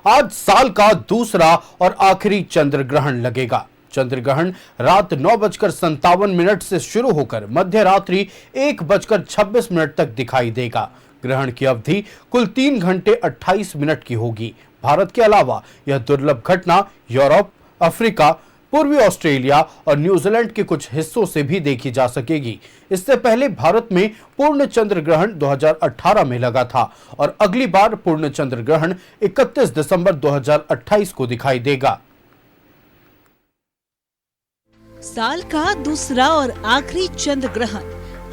आज साल का दूसरा और आखिरी चंद्र ग्रहण लगेगा। चंद्र ग्रहण रात 9:57 से शुरू होकर मध्य रात्रि 1:26 तक दिखाई देगा। ग्रहण की अवधि कुल 3 घंटे 28 मिनट की होगी। भारत के अलावा यह दुर्लभ घटना यूरोप, अफ्रीका, पूर्वी ऑस्ट्रेलिया और न्यूजीलैंड के कुछ हिस्सों से भी देखी जा सकेगी। इससे पहले भारत में पूर्ण चंद्र ग्रहण 2018 में लगा था और अगली बार पूर्ण चंद्र ग्रहण 31 दिसंबर 2028 को दिखाई देगा। साल का दूसरा और आखिरी चंद्र ग्रहण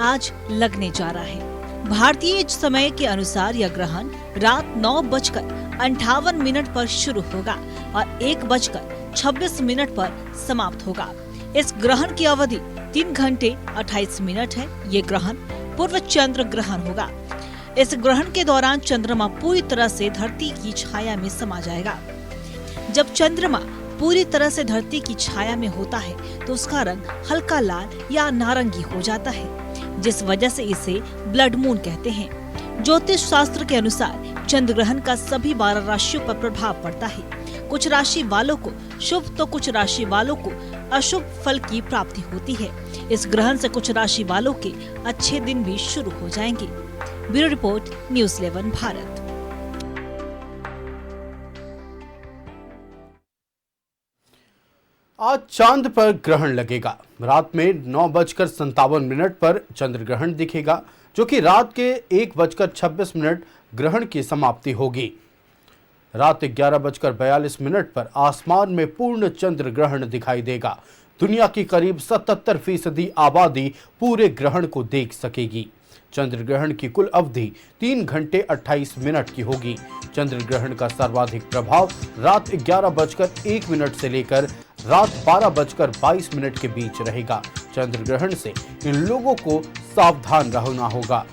आज लगने जा रहा है। भारतीय समय के अनुसार यह ग्रहण रात 9:58 पर शुरू होगा और 1:26 पर समाप्त होगा। इस ग्रहण की अवधि 3 घंटे 28 मिनट है। ये ग्रहण पूर्व चंद्र ग्रहण होगा। इस ग्रहण के दौरान चंद्रमा पूरी तरह से धरती की छाया में समा जाएगा। जब चंद्रमा पूरी तरह से धरती की छाया में होता है तो उसका रंग हल्का लाल या नारंगी हो जाता है, जिस वजह से इसे ब्लड मून कहते हैं। ज्योतिष शास्त्र के अनुसार चंद्र ग्रहण का सभी 12 राशियों पर प्रभाव पड़ता है। कुछ राशि वालों को शुभ तो कुछ राशि वालों को अशुभ फल की प्राप्ति होती है। इस ग्रहण से कुछ राशि वालों के अच्छे दिन भी शुरू हो जाएंगे। Bureau report, news 11 Bharat. आज चांद पर ग्रहण लगेगा। रात में 9:57 पर चंद्र ग्रहण दिखेगा, जो कि रात के 1:26 ग्रहण की समाप्ति होगी। रात 11:42 पर आसमान में पूर्ण चंद्र ग्रहण दिखाई देगा। दुनिया की करीब 77% आबादी पूरे ग्रहण को देख सकेगी। चंद्र ग्रहण की कुल अवधि 3 घंटे 28 मिनट की होगी। चंद्र ग्रहण का सर्वाधिक प्रभाव रात 11:01 से लेकर रात 12:22 के बीच रहेगा। चंद्र ग्रहण से इन लोगों को सावधान रहना होगा।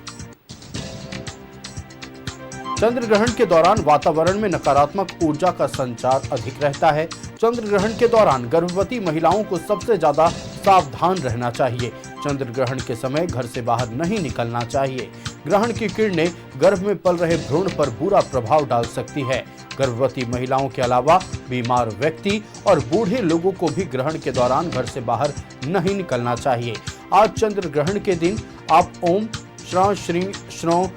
चंद्र ग्रहण के दौरान वातावरण में नकारात्मक ऊर्जा का संचार अधिक रहता है। चंद्र ग्रहण के दौरान गर्भवती महिलाओं को सबसे ज्यादा सावधान रहना चाहिए। चंद्र ग्रहण के समय घर से बाहर नहीं निकलना चाहिए। ग्रहण की किरणें गर्भ में पल रहे भ्रूण पर बुरा प्रभाव डाल सकती है। गर्भवती महिलाओं के अलावा बीमार व्यक्ति और बूढ़े लोगों को भी ग्रहण के दौरान घर से बाहर नहीं निकलना चाहिए। आज चंद्र ग्रहण के दिन आप ओम श्रं श्री श्रौ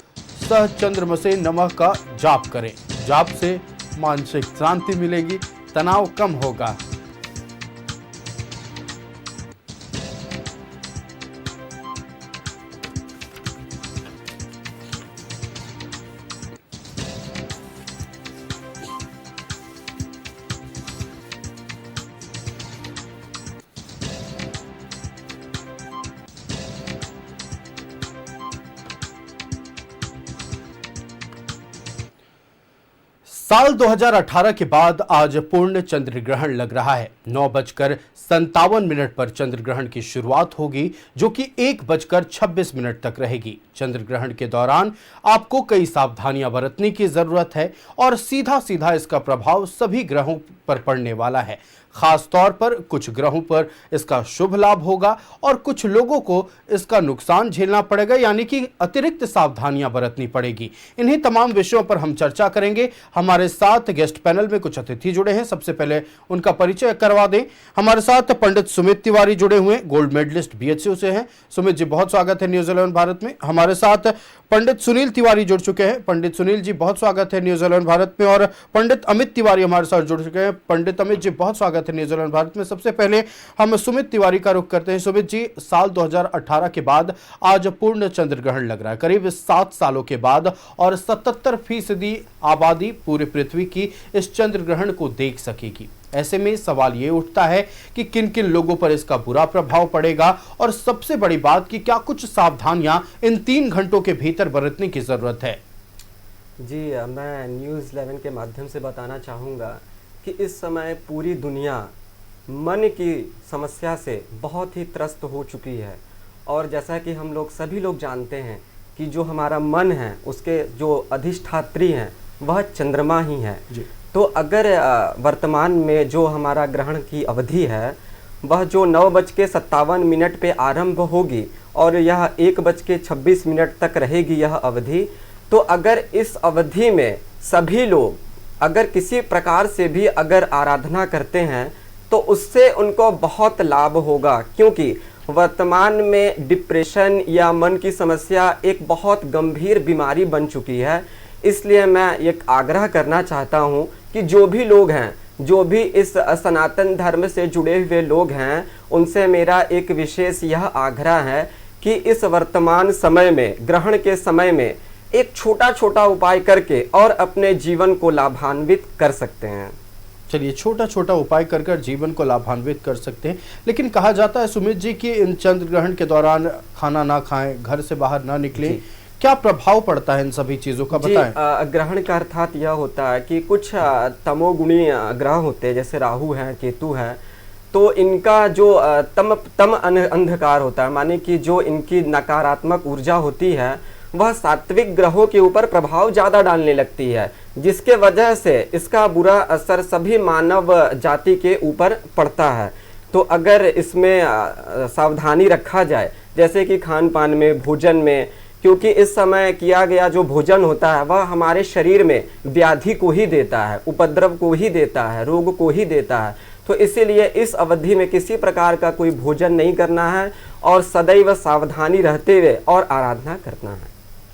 सह चंद्रमसे नमः का जाप करें। जाप से मानसिक शांति मिलेगी, तनाव कम होगा। साल 2018 के बाद आज पूर्ण चंद्र ग्रहण लग रहा है। 9:57 पर चंद्र ग्रहण की शुरुआत होगी, जो कि 1:26 तक रहेगी। चंद्र ग्रहण के दौरान आपको कई सावधानियां बरतने की जरूरत है और सीधा सीधा इसका प्रभाव सभी ग्रहों पर पड़ने वाला है। खास तौर पर कुछ ग्रहों पर इसका शुभ लाभ होगा और कुछ लोगों को इसका नुकसान झेलना पड़ेगा, यानी कि अतिरिक्त सावधानियां बरतनी पड़ेगी। इन्हीं तमाम विषयों पर हम चर्चा करेंगे। हमारे साथ गेस्ट पैनल में कुछ अतिथि जुड़े हैं। सबसे पहले उनका परिचय करवा दें। हमारे साथ पंडित सुमित तिवारी जुड़े हुए हैं, गोल्ड मेडलिस्ट बीएचयू से हैं। सुमित जी, बहुत स्वागत है न्यूज़ 11 भारत में। हमारे साथ पंडित सुनील तिवारी जुड़ चुके हैं। पंडित सुनील जी, बहुत स्वागत है न्यूज़ 11 भारत में। और पंडित अमित तिवारी हमारे साथ जुड़ चुके हैं। पंडित अमित जी, बहुत स्वागत है न्यूज़ 11 भारत में। सबसे पहले हम सुमित तिवारी का रुख करते हैं। सुमित जी, साल 2018 के बाद आज पूर्ण चंद्र ग्रहण लग रहा है, करीब 7 सालों के बाद, और 77% आबादी पूरे पृथ्वी की इस चंद्र ग्रहण को देख सकेगी। ऐसे में सवाल ये उठता है कि किन किन लोगों पर इसका बुरा प्रभाव पड़ेगा, और सबसे बड़ी बात कि क्या कुछ सावधानियां इन 3 घंटों के भीतर बरतने की जरूरत है। जी, मैं न्यूज़ 11 के माध्यम से बताना चाहूँगा कि इस समय पूरी दुनिया मन की समस्या से बहुत ही त्रस्त हो चुकी है। और जैसा कि हम लोग सभी लोग जानते हैं कि जो हमारा मन है उसके जो अधिष्ठात्री हैं वह चंद्रमा ही है। तो अगर वर्तमान में जो हमारा ग्रहण की अवधि है वह जो 9:57 पे आरंभ होगी और यह 1:26 तक रहेगी यह अवधि, तो अगर इस अवधि में सभी लोग अगर किसी प्रकार से भी अगर आराधना करते हैं तो उससे उनको बहुत लाभ होगा, क्योंकि वर्तमान में डिप्रेशन या मन की समस्या एक बहुत गंभीर बीमारी बन चुकी है। इसलिए मैं एक आग्रह करना चाहता हूँ कि जो भी लोग हैं, जो भी इस सनातन धर्म से जुड़े हुए लोग हैं, उनसे मेरा एक विशेष यह आग्रह है कि इस वर्तमान समय में, ग्रहण के समय में, एक छोटा छोटा उपाय करके और अपने जीवन को लाभान्वित कर सकते हैं। चलिए, छोटा छोटा उपाय कर कर जीवन को लाभान्वित कर सकते हैं। लेकिन कहा जाता है सुमित जी कि इन चंद्र ग्रहण के दौरान खाना ना खाएं, घर से बाहर ना निकलें, क्या प्रभाव पड़ता है इन सभी चीजों का, बताएं। ग्रहण का अर्थात यह होता है कि कुछ तमोगुणी ग्रह होते हैं, जैसे राहु है, केतु है, तो इनका जो तम अंधकार होता है, माने कि जो इनकी नकारात्मक ऊर्जा होती है वह सात्विक ग्रहों के ऊपर प्रभाव ज़्यादा डालने लगती है, जिसके वजह से इसका बुरा असर सभी मानव जाति के ऊपर पड़ता है। तो अगर इसमें सावधानी रखा जाए, जैसे कि खान पान में, भोजन में, क्योंकि इस समय किया गया जो भोजन होता है वह हमारे शरीर में व्याधि को ही देता है, उपद्रव को ही देता है, रोग को ही देता है। तो इसीलिए इस अवधि में किसी प्रकार का कोई भोजन नहीं करना है और सदैव सावधानी रहते हुए और आराधना करना है।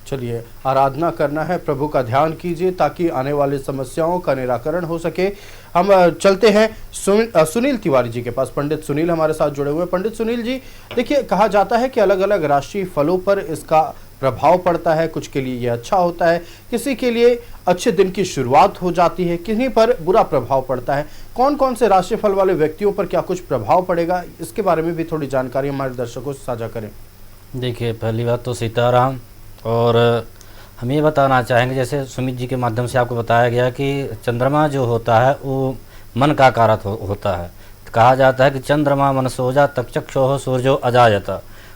चलिए, आराधना करना है, प्रभु का ध्यान कीजिए ताकि आने वाली समस्याओं का निराकरण हो सके। हम चलते हैं सुनील तिवारी जी के पास। पंडित सुनील हमारे साथ जुड़े हुए हैं। पंडित सुनील जी, देखिए, कहा जाता है कि अलग अलग राशि फलों पर इसका प्रभाव पड़ता है। कुछ के लिए ये अच्छा होता है, किसी के लिए अच्छे दिन की शुरुआत हो जाती है, किन्हीं पर बुरा प्रभाव पड़ता है। कौन कौन से राशिफल वाले व्यक्तियों पर क्या कुछ प्रभाव पड़ेगा, इसके बारे में भी थोड़ी जानकारी हमारे दर्शकों से साझा करें। देखिए, पहली बात तो सीताराम, और हम ये बताना चाहेंगे, जैसे सुमित जी के माध्यम से आपको बताया गया कि चंद्रमा जो होता है वो मन का कारक होता है। कहा जाता है कि चंद्रमा मनसोजा तक चक्षुः सूर्यो अजायत।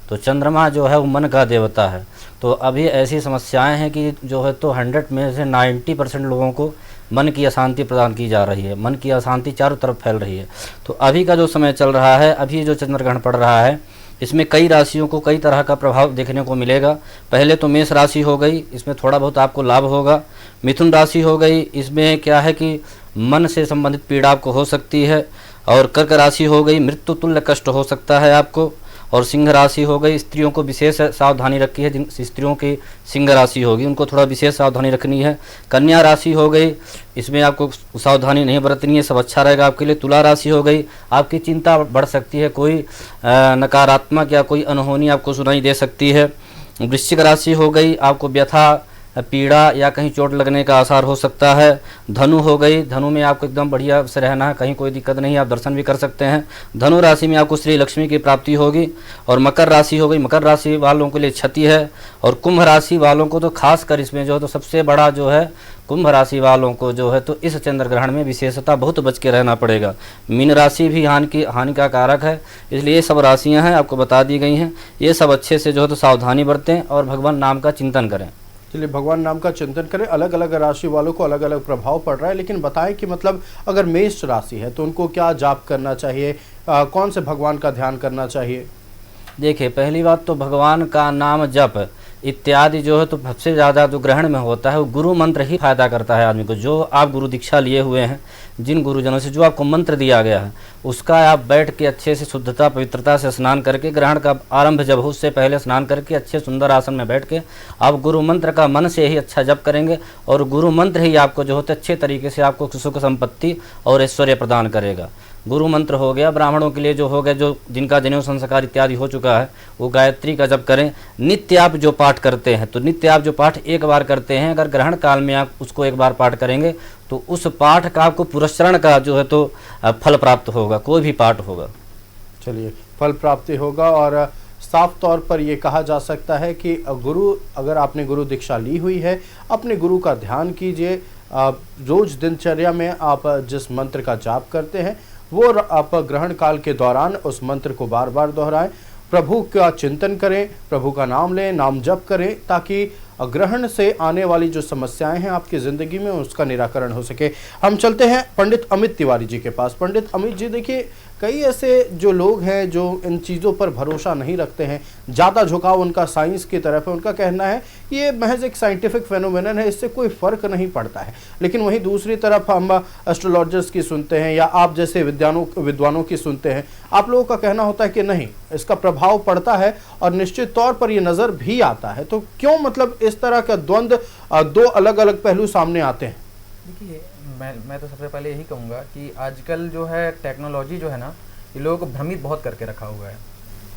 तो चंद्रमा जो है वो मन का देवता है। तो अभी ऐसी समस्याएं हैं कि जो है तो 100 में से 90% लोगों को मन की अशांति प्रदान की जा रही है। मन की अशांति चारों तरफ फैल रही है। तो अभी का जो समय चल रहा है, अभी जो चंद्रग्रहण पड़ रहा है, इसमें कई राशियों को कई तरह का प्रभाव देखने को मिलेगा। पहले तो मेष राशि हो गई, इसमें थोड़ा बहुत आपको लाभ होगा। मिथुन राशि हो गई, इसमें क्या है कि मन से संबंधित पीड़ा आपको हो सकती है। और कर्क राशि हो गई, मृत्यु तुल्य कष्ट हो सकता है आपको। और सिंह राशि हो गई, स्त्रियों को विशेष सावधानी रखी है। जिन स्त्रियों की सिंह राशि होगी उनको थोड़ा विशेष सावधानी रखनी है। कन्या राशि हो गई, इसमें आपको सावधानी नहीं बरतनी है, सब अच्छा रहेगा आपके लिए। तुला राशि हो गई, आपकी चिंता बढ़ सकती है, कोई नकारात्मक या कोई अनहोनी आपको सुनाई दे सकती है। वृश्चिक राशि हो गई, आपको व्यथा, पीड़ा या कहीं चोट लगने का आसार हो सकता है। धनु हो गई, धनु में आपको एकदम बढ़िया से रहना है, कहीं कोई दिक्कत नहीं, आप दर्शन भी कर सकते हैं। धनु राशि में आपको श्री लक्ष्मी की प्राप्ति होगी। और मकर राशि हो गई, मकर राशि वालों के लिए क्षति है। और कुंभ राशि वालों को तो खास कर इसमें जो है तो सबसे बड़ा जो है कुंभ राशि वालों को जो है तो इस चंद्र ग्रहण में विशेषता बहुत बच के रहना पड़ेगा। मीन राशि भी हानि का कारक है, इसलिए ये सब राशियाँ हैं आपको बता दी गई हैं। ये सब अच्छे से जो है तो सावधानी बरतें और भगवान नाम का चिंतन करें। चलिए, भगवान नाम का चिंतन करें। अलग अलग राशि वालों को अलग अलग प्रभाव पड़ रहा है, लेकिन बताएं कि मतलब अगर मेष राशि है तो उनको क्या जाप करना चाहिए, कौन से भगवान का ध्यान करना चाहिए? देखिए, पहली बात तो भगवान का नाम जप इत्यादि जो है तो सबसे ज़्यादा जो ग्रहण में होता है वो गुरु मंत्र ही फायदा करता है आदमी को। जो आप गुरु दीक्षा लिए हुए हैं, जिन गुरुजनों से जो आपको मंत्र दिया गया है, उसका आप बैठ के अच्छे से शुद्धता पवित्रता से स्नान करके, ग्रहण का आरंभ जब हो उससे पहले स्नान करके अच्छे सुंदर आसन में बैठ के आप गुरु मंत्र का मन से ही अच्छा जप करेंगे और गुरु मंत्र ही आपको जो होता है अच्छे तरीके से आपको सुख संपत्ति और ऐश्वर्य प्रदान करेगा। गुरु मंत्र हो गया, ब्राह्मणों के लिए जो हो गया, जो जिनका जनेऊ संस्कार इत्यादि हो चुका है, वो गायत्री का जप करें। नित्य आप जो पाठ करते हैं, तो नित्य आप जो पाठ एक बार करते हैं, अगर ग्रहण काल में आप उसको एक बार पाठ करेंगे तो उस पाठ का आपको पुरस्करण का जो है तो फल प्राप्त होगा, कोई भी पाठ होगा। चलिए, फल प्राप्ति होगा। और साफ तौर पर ये कहा जा सकता है कि गुरु, अगर आपने गुरु दीक्षा ली हुई है, अपने गुरु का ध्यान कीजिए। रोज दिनचर्या में आप जिस मंत्र का जाप करते हैं वो आप ग्रहण काल के दौरान उस मंत्र को बार बार दोहराएं, प्रभु का चिंतन करें, प्रभु का नाम लें, नाम जप करें, ताकि ग्रहण से आने वाली जो समस्याएं हैं आपकी ज़िंदगी में उसका निराकरण हो सके। हम चलते हैं पंडित अमित तिवारी जी के पास। पंडित अमित जी, देखिए, कई ऐसे जो लोग हैं जो इन चीज़ों पर भरोसा नहीं रखते हैं, ज़्यादा झुकाव उनका साइंस की तरफ है, उनका कहना है कि ये महज एक साइंटिफिक फेनोमेनन है, इससे कोई फ़र्क नहीं पड़ता है। लेकिन वहीं दूसरी तरफ हम एस्ट्रोलॉजर्स की सुनते हैं या आप जैसे विद्वानों की सुनते हैं, आप लोगों का कहना होता है कि नहीं, इसका प्रभाव पड़ता है और निश्चित तौर पर ये नज़र भी आता है। तो क्यों मतलब इस तरह का द्वंद्व, दो अलग अलग पहलू सामने आते हैं? देखिए, मैं तो सबसे पहले यही कहूँगा कि आजकल जो है टेक्नोलॉजी जो है ना, ये लोगों को भ्रमित बहुत करके रखा हुआ है।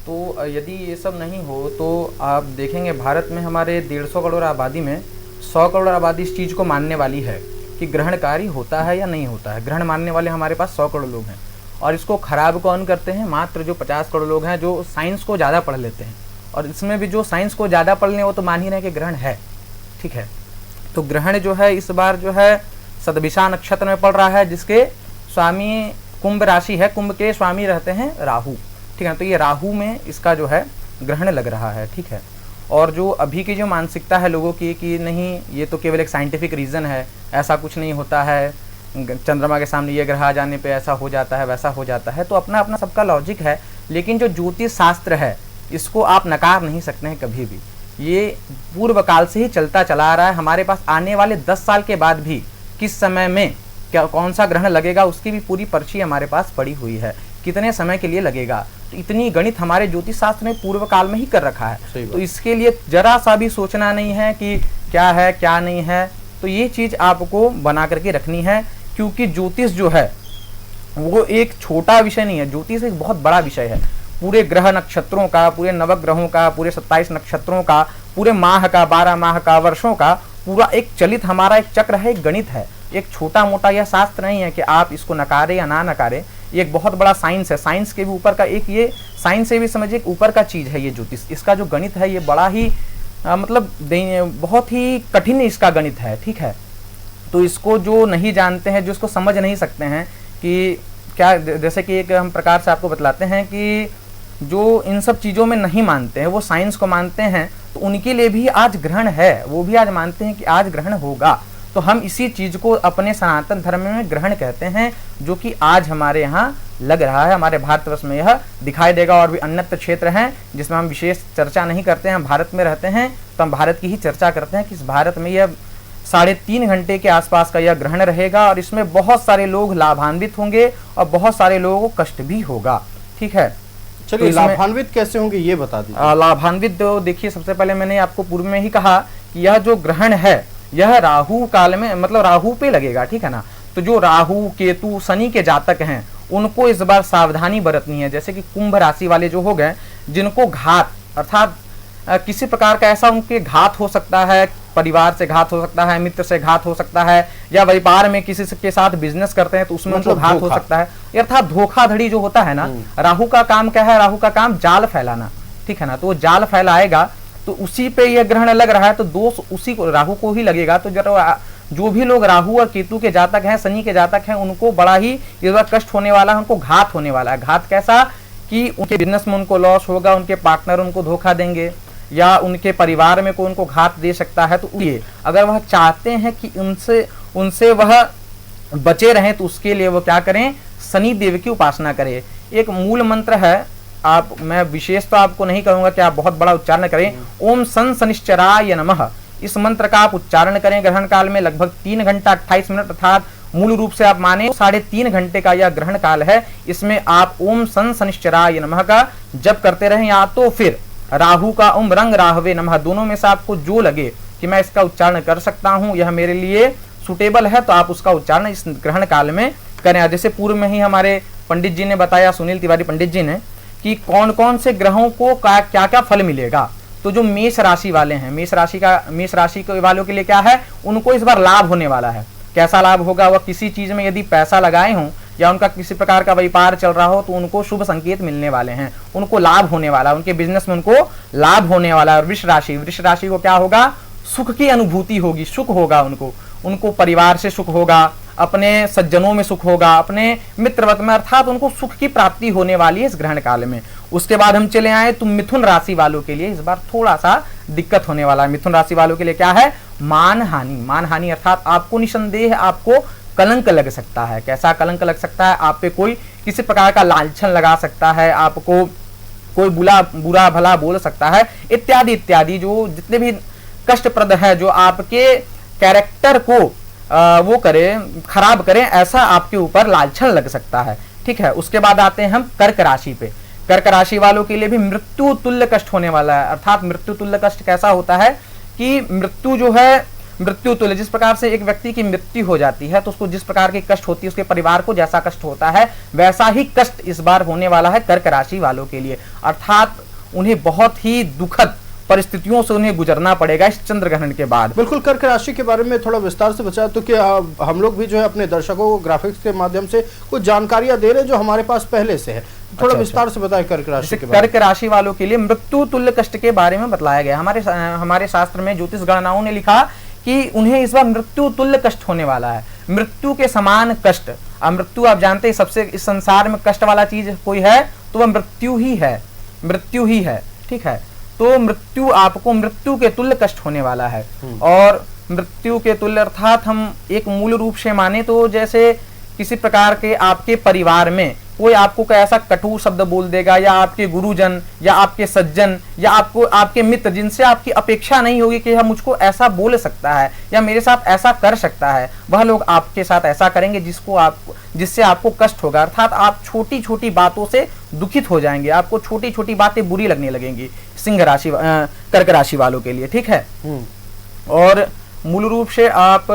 तो यदि ये सब नहीं हो तो आप देखेंगे भारत में हमारे 150 करोड़ आबादी में 100 करोड़ आबादी इस चीज़ को मानने वाली है कि ग्रहणकारी होता है या नहीं होता है। ग्रहण मानने वाले हमारे पास 100 करोड़ लोग हैं, और इसको ख़राब कौन करते हैं? मात्र जो 50 करोड़ लोग हैं जो साइंस को ज़्यादा पढ़ लेते हैं। और इसमें भी जो साइंस को ज़्यादा पढ़ लें वो तो मान ही रहे हैं कि ग्रहण है, ठीक है। तो ग्रहण जो है इस बार जो है सतभिषा नक्षत्र में पड़ रहा है, जिसके स्वामी कुंभ राशि है, कुंभ के स्वामी रहते हैं राहु, ठीक है। तो ये राहु में इसका जो है ग्रहण लग रहा है, ठीक है। और जो अभी की जो मानसिकता है लोगों की कि नहीं, ये तो केवल एक साइंटिफिक रीज़न है, ऐसा कुछ नहीं होता है, चंद्रमा के सामने ये ग्रह आ जाने पे ऐसा हो जाता है, वैसा हो जाता है, तो अपना अपना सबका लॉजिक है। लेकिन जो ज्योतिष शास्त्र है इसको आप नकार नहीं सकते हैं कभी भी। ये पूर्व काल से ही चलता चला आ रहा है। हमारे पास आने वाले 10 साल के बाद भी किस समय में क्या कौन सा ग्रहण लगेगा उसकी भी पूरी पर्ची हमारे पास पड़ी हुई है, कितने समय के लिए लगेगा। तो इतनी गणित हमारे ज्योतिष शास्त्र ने पूर्व काल में ही कर रखा है। तो इसके लिए जरा सा भी सोचना नहीं है कि क्या है क्या नहीं है। तो ये चीज़ आपको बना करके रखनी है, क्योंकि ज्योतिष जो है वो एक छोटा विषय नहीं है, ज्योतिष एक बहुत बड़ा विषय है। पूरे ग्रह नक्षत्रों का, पूरे नवग्रहों का, पूरे 27 नक्षत्रों का, पूरे माह का, 12 माह का, वर्षों का पूरा एक चलित हमारा एक चक्र है, एक गणित है। एक छोटा मोटा यह शास्त्र नहीं है कि आप इसको नकारे या ना नकारे, ये एक बहुत बड़ा साइंस है। साइंस के भी ऊपर का एक, ये साइंस से भी समझिए ऊपर का चीज़ है ये ज्योतिष। इसका जो गणित है ये बड़ा ही मतलब बहुत ही कठिन इसका गणित है, ठीक है। तो इसको जो नहीं जानते हैं, जो इसको समझ नहीं सकते हैं कि क्या, जैसे कि एक हम प्रकार से आपको बतलाते हैं कि जो इन सब चीज़ों में नहीं मानते हैं, वो साइंस को मानते हैं, तो उनके लिए भी आज ग्रहण है, वो भी आज मानते हैं कि आज ग्रहण होगा। तो हम इसी चीज़ को अपने सनातन धर्म में ग्रहण कहते हैं, जो कि आज हमारे यहाँ लग रहा है। हमारे भारतवर्ष में यह दिखाई देगा। और भी अन्यत्र क्षेत्र हैं जिसमें हम विशेष चर्चा नहीं करते हैं। हम भारत में रहते हैं तो हम भारत की ही चर्चा करते हैं कि इस भारत में यह 3.5 घंटे के आसपास का यह ग्रहण रहेगा, और इसमें बहुत सारे लोग लाभान्वित होंगे और बहुत सारे लोगों को कष्ट भी होगा, ठीक है। चलिए, तो लाभान्वित कैसे होंगे ये बता दीजिए। लाभान्वित तो देखिए, सबसे पहले मैंने आपको पूर्व में ही कहा कि यह जो ग्रहण है यह राहु काल में, मतलब राहु पे लगेगा, ठीक है ना। तो जो राहु केतु शनि के जातक हैं उनको इस बार सावधानी बरतनी है। जैसे कि कुंभ राशि वाले जो हो गए, जिनको घात अर्थात किसी प्रकार का ऐसा उनके घात हो सकता है, परिवार से घात हो सकता है, मित्र से घात हो सकता है, या व्यापार में किसी के साथ बिजनेस करते हैं तो उसमें उनको घात हो सकता है, अर्थात धोखाधड़ी जो होता है ना। राहु का काम क्या है? राहु का काम जाल फैलाना, ठीक है ना। तो वो जाल फैलाएगा तो उसी पे यह ग्रहण लग रहा है, तो दोष उसी को, राहु को ही लगेगा। तो जो भी लोग राहु और केतु के जातक हैं, शनि के जातक हैं, उनको बड़ा ही इस बार कष्ट होने वाला है, उनको घात होने वाला है। घात कैसा कि उनके बिजनेस में उनको लॉस होगा, उनके पार्टनर उनको धोखा देंगे, या उनके परिवार में कोई उनको घात दे सकता है। तो ये अगर वह चाहते हैं कि उनसे वह बचे रहें तो उसके लिए वो क्या करें? शनि देव की उपासना करें। एक मूल मंत्र है, मैं विशेष तो आपको नहीं कहूंगा कि आप बहुत बड़ा उच्चारण करें। ओम सन शनिश्चराय नमः, इस मंत्र का आप उच्चारण करें ग्रहण काल में लगभग 3 घंटा 28 मिनट, अर्थात मूल रूप से आप माने 3.5 घंटे का यह ग्रहण काल है। इसमें आप ओम सन शनिश्चराय नमः का जप करते रहें, या तो फिर राहु का ओम रंग राहवे नमः, दोनों में से आपको जो लगे कि मैं इसका उच्चारण कर सकता हूं, यह मेरे लिए सुटेबल है, तो आप उसका उच्चारण इस ग्रहण काल में करें। जैसे पूर्व में ही हमारे पंडित जी ने बताया, सुनील तिवारी पंडित जी ने, कि कौन कौन से ग्रहों को क्या क्या फल मिलेगा। तो जो मेष राशि वाले हैं, मेष राशि के वालों के लिए क्या है? उनको इस बार लाभ होने वाला है। कैसा लाभ होगा? वह किसी चीज में यदि पैसा लगाए हों या उनका किसी प्रकार का व्यापार चल रहा हो तो उनको शुभ संकेत मिलने वाले हैं, उनको लाभ होने वाला है, उनके बिजनेस में उनको लाभ होने वाला है। और वृष राशि को क्या होगा? सुख की अनुभूति होगी, सुख होगा उनको परिवार से सुख होगा, अपने सज्जनों में सुख होगा, अपने मित्रवत में, अर्थात उनको सुख की प्राप्ति होने वाली है इस ग्रहण काल में। उसके बाद हम चले आए तो मिथुन राशि वालों के लिए इस बार थोड़ा सा दिक्कत होने वाला है। मिथुन राशि वालों के लिए क्या है? मान हानि, अर्थात आपको निसंदेह आपको कलंक लग सकता है। कैसा कलंक लग सकता है? आप पे कोई किसी प्रकार का लांछन लगा सकता है, आपको कोई बुरा भला बोल सकता है, इत्यादि इत्यादि जो जितने भी कष्टप्रद है, जो आपके कैरेक्टर को वो करे, खराब करें, ऐसा आपके ऊपर लांछन लग सकता है। ठीक है, उसके बाद आते हैं हम कर्क राशि पे। कर्क राशि वालों के लिए भी मृत्यु तुल्य कष्ट होने वाला है। अर्थात मृत्यु तुल्य कष्ट कैसा होता है कि मृत्यु जो है, मृत्यु तुल्य, जिस प्रकार से एक व्यक्ति की मृत्यु हो जाती है तो उसको जिस प्रकार की कष्ट होती है, उसके परिवार को जैसा कष्ट होता है, वैसा ही कष्ट इस बार होने वाला है कर्क राशि वालों के लिए। अर्थात उन्हें बहुत ही दुखद परिस्थितियों से उन्हें गुजरना पड़ेगा इस चंद्र ग्रहण के बाद। बिल्कुल, कर्क राशि के बारे में थोड़ा विस्तार से बचा तो कि हम लोग भी जो है अपने दर्शकों को ग्राफिक्स के माध्यम से कुछ जानकारियां दे रहे हैं जो हमारे पास पहले से है। थोड़ा विस्तार से बताएं कर्क राशि के बारे में। कर्क राशि वालों के लिए मृत्यु तुल्य कष्ट के बारे में बतलाया गया। हमारे शास्त्र में ज्योतिष गणनाओं ने लिखा कि उन्हें इस बार मृत्यु तुल्य कष्ट होने वाला है, मृत्यु के समान कष्ट। अब मृत्यु आप जानते हैं सबसे इस संसार में कष्ट वाला चीज कोई है तो वह मृत्यु ही है, मृत्यु ही है। ठीक है, तो मृत्यु, आपको मृत्यु के तुल्य कष्ट होने वाला है। और मृत्यु के तुल्य अर्थात हम एक मूल रूप से माने तो जैसे किसी प्रकार के आपके परिवार में कोई आपको कोई ऐसा कटु शब्द बोल देगा, या आपके गुरुजन या आपके सज्जन या आपको आपके मित्र जिनसे आपकी अपेक्षा नहीं होगी कि यह मुझको ऐसा बोल सकता है या मेरे साथ ऐसा कर सकता है, वह लोग आपके साथ ऐसा करेंगे जिससे आपको कष्ट होगा। अर्थात आप छोटी छोटी बातों से दुखित हो जाएंगे, आपको छोटी छोटी बातें बुरी लगने लगेंगी सिंह राशि कर्क राशि वालों के लिए। ठीक है, और मूल रूप से आप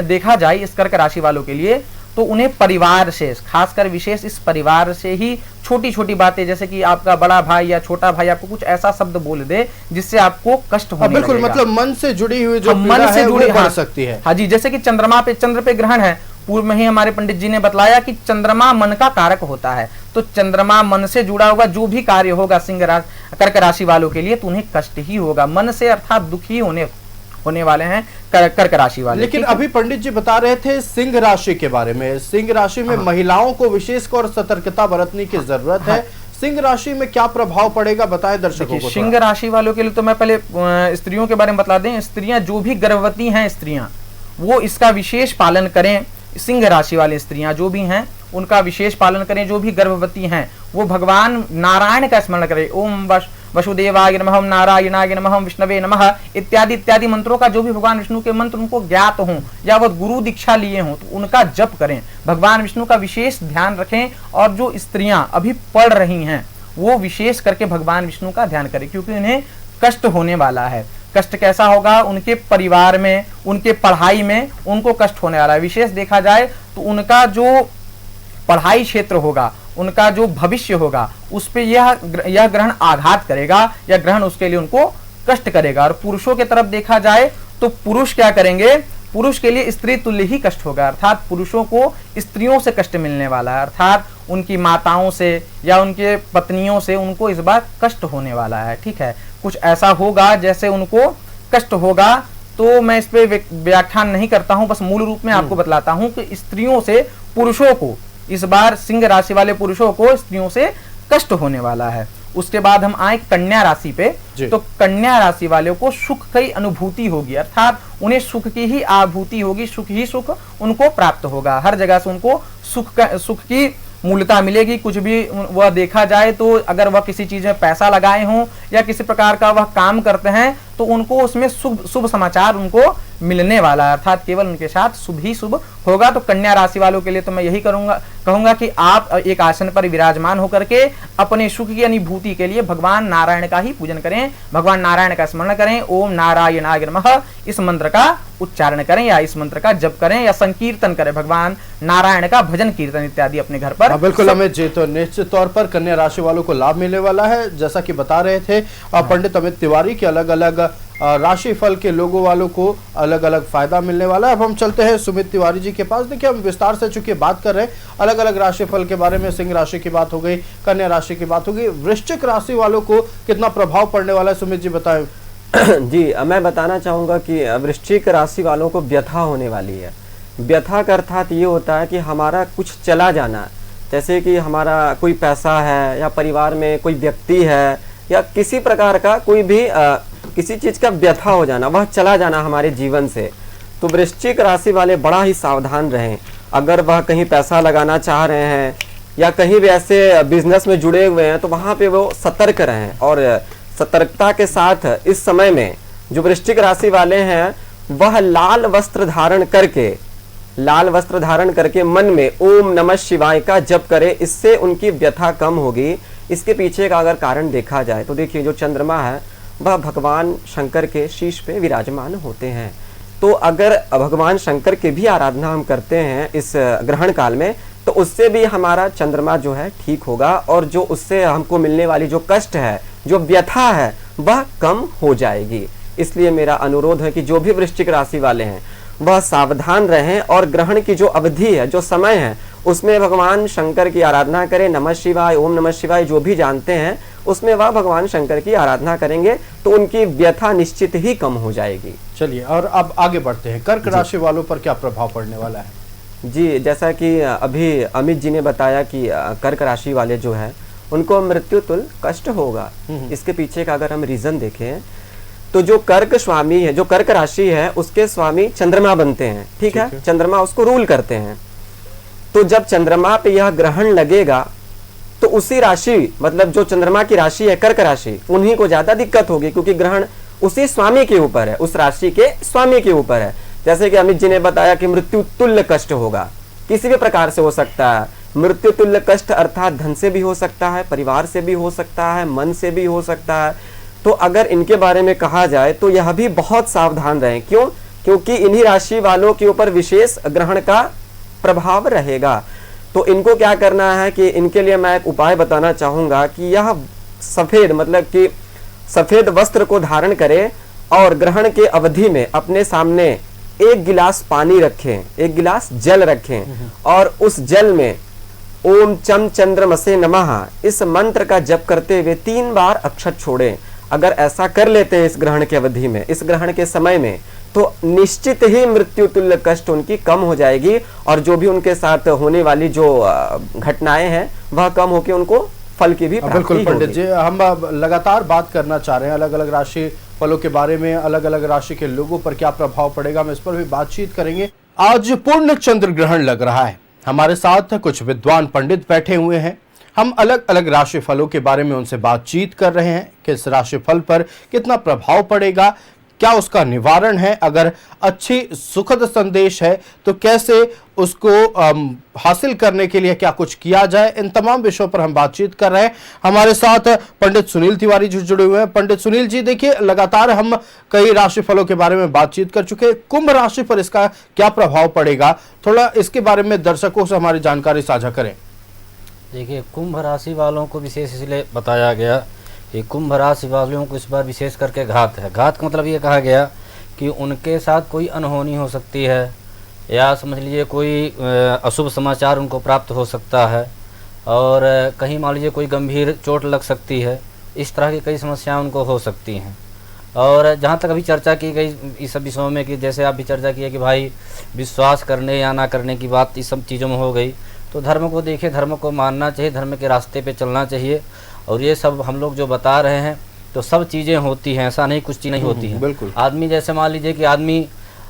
देखा जाए इस कर्क राशि वालों के लिए तो उन्हें परिवार से, खासकर विशेष इस परिवार से ही छोटी छोटी बातें, जैसे कि आपका बड़ा भाई या छोटा भाई आपको कुछ ऐसा शब्द बोल दे जिससे आपको कष्ट होने बिल्कुल लगेगा। मतलब मन से जुड़ी हुई जो मन से जुड़ी बढ़ सकती है। हाँ जी, जैसे कि चंद्र पे ग्रहण है, पूर्व में ही हमारे पंडित जी ने बतलाया कि चंद्रमा मन का कारक होता है, तो चंद्रमा मन से जुड़ा हुआ जो भी कार्य होगा कर्क राशि वालों के लिए तो उन्हें कष्ट ही होगा, मन से अर्थात दुखी होने वाले हैं कर्क राशि वाले। लेकिन अभी पंडित जी बता रहे थे सिंह राशि के बारे में। सिंह राशि में महिलाओं को विशेष और सतर्कता बरतने की जरूरत है। सिंह राशि में क्या प्रभाव पड़ेगा बताएं दर्शकों को। सिंह राशि वालों के लिए तो मैं पहले स्त्रियों के बारे में बता दें। स्त्रियां जो भी गर्भवती हैं स्त्रियां, वो इसका विशेष पालन करें। सिंह राशि वाली स्त्रियां जो भी हैं उनका विशेष पालन करें। जो भी गर्भवती हैं वो भगवान नारायण का स्मरण करें। ओम वसुदेवाय नमः, ओम नारायणाय नमः, ओम विष्णवे नमः इत्यादि इत्यादि मंत्रों का जो भी भगवान विष्णु के मंत्र उनको ज्ञात हों या वो गुरु दीक्षा लिए हों तो उनका जप करें, भगवान विष्णु का विशेष ध्यान रखें। और जो स्त्रियां अभी पढ़ रही हैं वो विशेष करके भगवान विष्णु का ध्यान करें, क्योंकि उन्हें कष्ट होने वाला है। कष्ट कैसा होगा? उनके परिवार में, उनके पढ़ाई में उनको कष्ट होने वाला है। विशेष देखा जाए तो उनका जो पढ़ाई क्षेत्र होगा, उनका जो भविष्य होगा, उस पे यह ग्रहण आघात करेगा, यह ग्रहण उसके लिए उनको कष्ट करेगा। और पुरुषों की तरफ देखा जाए तो पुरुष क्या करेंगे? पुरुष के लिए स्त्री तुल्य ही कष्ट होगा, अर्थात पुरुषों को स्त्रियों से कष्ट मिलने वाला है, अर्थात उनकी माताओं से या उनके पत्नियों से उनको इस बार कष्ट होने वाला है। ठीक है, कुछ ऐसा होगा जैसे उनको कष्ट होगा। तो मैं इस पे व्याख्यान नहीं करता हूं, बस मूल रूप में आपको बतलाता हूं कि स्त्रियों से पुरुषों को इस बार सिंह राशि वाले पुरुषों को स्त्रियों से कष्ट होने वाला है। उसके बाद हम आए कन्या राशि पे, तो कन्या राशि वालों को सुख की अनुभूति होगी, अर्थात उन्हें सुख की ही अनुभूति होगी, सुख ही सुख उनको प्राप्त होगा। हर जगह से उनको सुख की मूलता मिलेगी। कुछ भी वह देखा जाए तो अगर वह किसी चीज में पैसा लगाए हों या किसी प्रकार का वह काम करते हैं तो उनको उसमें शुभ समाचार उनको मिलने वाला है, अर्थात केवल उनके साथ शुभ ही शुभ होगा। तो कन्या राशि वालों के लिए तो मैं यही कहूंगा कि आप एक आसन पर विराजमान होकर के अपने सुख की अनुभूति के लिए भगवान नारायण का ही पूजन करें, भगवान नारायण का स्मरण करें। ओम नारायणाय नमः इस मंत्र का उच्चारण करें या इस मंत्र का जप करें या संकीर्तन करें, भगवान नारायण का भजन कीर्तन इत्यादि अपने घर पर। बिल्कुल अमित जी, तो निश्चित तौर पर कन्या राशि वालों को लाभ मिलने वाला है, जैसा कि बता रहे थे पंडित अमित तिवारी के। अलग अलग राशि फल के लोगों वालों को अलग अलग फायदा मिलने वाला है। अब हम चलते हैं सुमित तिवारी जी के पास। देखिए, हम विस्तार से चूंकि बात कर रहे हैं अलग अलग राशि फल के बारे में, सिंह राशि की बात हो गई, कन्या राशि की बात हो गई, वृश्चिक राशि वालों को कितना प्रभाव पड़ने वाला है सुमित जी बताएं। जी, मैं बताना चाहूँगा कि वृश्चिक राशि वालों को व्यथा होने वाली है। व्यथा का अर्थात ये होता है कि हमारा कुछ चला जाना, जैसे कि हमारा कोई पैसा है या परिवार में कोई व्यक्ति है या किसी प्रकार का कोई भी किसी चीज़ का व्यथा हो जाना, वह चला जाना हमारे जीवन से। तो वृश्चिक राशि वाले बड़ा ही सावधान रहें। अगर वह कहीं पैसा लगाना चाह रहे हैं या कहीं भी ऐसे बिजनेस में जुड़े हुए हैं तो वहाँ पे वो सतर्क रहें। और सतर्कता के साथ इस समय में जो वृश्चिक राशि वाले हैं वह लाल वस्त्र धारण करके मन में ओम नमः शिवाय का जप करे, इससे उनकी व्यथा कम होगी। इसके पीछे का अगर कारण देखा जाए तो देखिए, जो चंद्रमा है वह भगवान शंकर के शीश पे विराजमान होते हैं। तो अगर भगवान शंकर की भी आराधना हम करते हैं इस ग्रहण काल में, तो उससे भी हमारा चंद्रमा जो है ठीक होगा, और जो उससे हमको मिलने वाली जो कष्ट है, जो व्यथा है, वह कम हो जाएगी। इसलिए मेरा अनुरोध है कि जो भी वृश्चिक राशि वाले हैं वह सावधान रहें, और ग्रहण की जो अवधि है, जो समय है, उसमें भगवान शंकर की आराधना करें। नमः शिवाय, ओम नमः शिवाय जो भी जानते हैं उसमें वह भगवान शंकर की आराधना करेंगे तो उनकी व्यथा निश्चित ही कम हो जाएगी। चलिए, और अब आगे बढ़ते हैं। कर्क राशि वालों पर क्या प्रभाव पड़ने वाला है? जी, जैसा कि अभी अमित जी ने बताया कि कर्क राशि वाले जो है उनको मृत्यु तुल्य कष्ट होगा। इसके पीछे का अगर हम रीजन देखें तो जो कर्क स्वामी है, जो कर्क राशि है, उसके स्वामी चंद्रमा बनते हैं। ठीक है, चंद्रमा उसको रूल करते हैं। तो जब चंद्रमा पे यह ग्रहण लगेगा तो उसी राशि, मतलब जो चंद्रमा की राशि है कर्क राशि, उन्हीं को ज्यादा दिक्कत होगी, क्योंकि ग्रहण उसी स्वामी के ऊपर है, उस राशि के स्वामी के ऊपर है। जैसे कि अमित जी ने बताया कि मृत्यु तुल्य कष्ट होगा, किसी भी प्रकार से हो सकता है। मृत्यु तुल्य कष्ट अर्थात धन से भी हो सकता है, परिवार से भी हो सकता है, मन से भी हो सकता है। तो अगर इनके बारे में कहा जाए तो यह भी बहुत सावधान रहें। क्यों? क्योंकि इन्हीं राशि वालों के ऊपर विशेष ग्रहण का प्रभाव रहेगा। तो इनको क्या करना है कि इनके लिए मैं एक उपाय बताना चाहूंगा कि यह सफेद, मतलब कि सफेद वस्त्र को धारण करें और ग्रहण के अवधि में अपने सामने एक गिलास पानी रखें, एक गिलास जल रखें, और उस जल में ओम चम चंद्रमसे नमः इस मंत्र का जप करते हुए 3 बार अक्षत छोड़ें। अगर ऐसा कर लेते हैं इस ग्रहण के अवधि में, इस ग्रहण के समय में, तो निश्चित ही मृत्यु तुल्य कष्ट उनकी कम हो जाएगी, और जो भी उनके साथ होने वाली जो घटनाएं हैं वह कम होकर उनको फल की भी प्राप्ति बिल्कुल पंडित होगी। जी, हम लगातार बात करना चाह रहे हैं अलग अलग राशि फलों के बारे में, अलग अलग राशि के लोगों पर क्या प्रभाव पड़ेगा, हम इस पर भी बातचीत करेंगे। आज पूर्ण चंद्र ग्रहण लग रहा है। हमारे साथ कुछ विद्वान पंडित बैठे हुए हैं। हम अलग अलग राशि फलों के बारे में उनसे बातचीत कर रहे हैं। किस राशि फल पर कितना प्रभाव पड़ेगा, क्या उसका निवारण है, अगर अच्छी सुखद संदेश है तो कैसे उसको हासिल करने के लिए क्या कुछ किया जाए, इन तमाम विषयों पर हम बातचीत कर रहे हैं। हमारे साथ पंडित सुनील तिवारी जी जुड़े हुए हैं। पंडित सुनील जी, देखिए, लगातार हम कई राशि फलों के बारे में बातचीत कर चुके हैं। कुंभ राशि पर इसका क्या प्रभाव पड़ेगा, थोड़ा इसके बारे में दर्शकों से हमारी जानकारी साझा करें। देखिए, कुंभ राशि वालों को विशेष इसलिए बताया गया कि कुंभ राशि वालों को इस बार विशेष करके घात है। घात का मतलब ये कहा गया कि उनके साथ कोई अनहोनी हो सकती है, या समझ लीजिए कोई अशुभ समाचार उनको प्राप्त हो सकता है, और कहीं मान लीजिए कोई गंभीर चोट लग सकती है। इस तरह की कई समस्याएं उनको हो सकती हैं। और जहाँ तक अभी चर्चा की गई इस सब विषयों में, कि जैसे आप भी चर्चा की है कि भाई विश्वास करने या ना करने की बात इस सब चीज़ों में हो गई, तो धर्म को देखिए, धर्म को मानना चाहिए, धर्म के रास्ते पे चलना चाहिए। और ये सब हम लोग जो बता रहे हैं तो सब चीज़ें होती हैं, ऐसा नहीं कुछ चीज़ नहीं होती हैं। बिल्कुल। आदमी जैसे मान लीजिए कि आदमी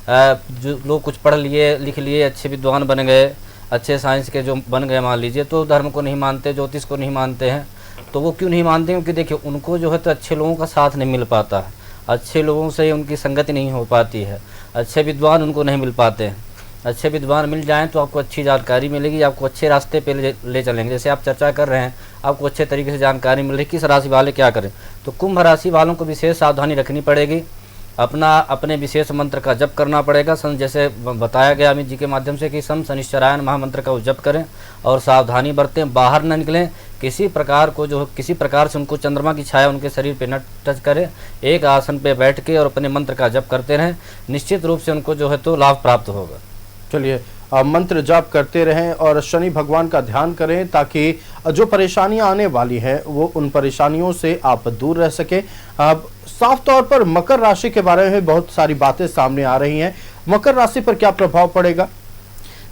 जो लोग कुछ पढ़ लिए लिख लिए, अच्छे विद्वान बन गए, अच्छे साइंस के जो बन गए मान लीजिए, तो धर्म को नहीं मानते, ज्योतिष को नहीं मानते हैं। तो वो क्यों नहीं मानते? क्योंकि देखिए, उनको जो है तो अच्छे लोगों का साथ नहीं मिल पाता है, अच्छे लोगों से उनकी संगति नहीं हो पाती है, अच्छे विद्वान उनको नहीं मिल पाते हैं। अच्छे विद्वान मिल जाएं तो आपको अच्छी जानकारी मिलेगी, आपको अच्छे रास्ते पे ले चलेंगे। जैसे आप चर्चा कर रहे हैं, आपको अच्छे तरीके से जानकारी मिल रही है किस राशि वाले क्या करें। तो कुंभ राशि वालों को विशेष सावधानी रखनी पड़ेगी, अपने विशेष मंत्र का जप करना पड़ेगा। जैसे बताया गया अमित जी के माध्यम से कि सम शनिश्चरायन महामंत्र का जप करें और सावधानी बरतें, बाहर न निकलें, किसी प्रकार से उनको चंद्रमा की छाया उनके शरीर पे न टच करें, एक आसन पे बैठ के और अपने मंत्र का जप करते रहें, निश्चित रूप से उनको जो है तो लाभ प्राप्त होगा। चलिए, मंत्र जाप करते रहें और शनि भगवान का ध्यान करें, ताकि जो परेशानियां आने वाली हैं वो उन परेशानियों से आप दूर रह सकें। अब साफ तौर पर मकर राशि के बारे में बहुत सारी बातें सामने आ रही हैं। मकर राशि पर क्या प्रभाव पड़ेगा?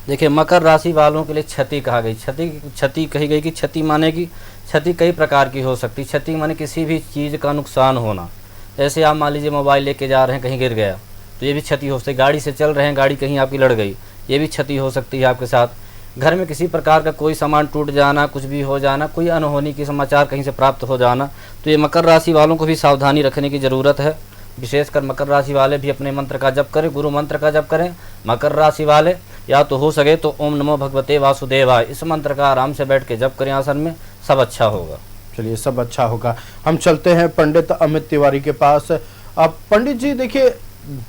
देखिए, मकर राशि वालों के लिए क्षति कहा गई। क्षति कही गई कि क्षति माने कि क्षति कई प्रकार की हो सकती। क्षति माने किसी भी चीज़ का नुकसान होना। जैसे आप मान लीजिए मोबाइल लेके जा रहे हैं, कहीं गिर गया तो ये भी क्षति हो सकती है। गाड़ी से चल रहे हैं, गाड़ी कहीं आपकी लड़ गई, ये भी क्षति हो सकती है आपके साथ। घर में किसी प्रकार का कोई सामान टूट जाना, कुछ भी हो जाना, कोई अनहोनी की समाचार कहीं से प्राप्त हो जाना, तो ये मकर राशि वालों को भी सावधानी रखने की ज़रूरत है। विशेषकर मकर राशि वाले भी अपने मंत्र का जप करें, गुरु मंत्र का जप करें। मकर राशि वाले या तो हो सके तो ओम नमो भगवते वासुदेवाय, इस मंत्र का आराम से बैठ के जप करें आसन में, सब अच्छा होगा। चलिए, सब अच्छा होगा। हम चलते हैं पंडित अमित तिवारी के पास। अब पंडित जी देखिए,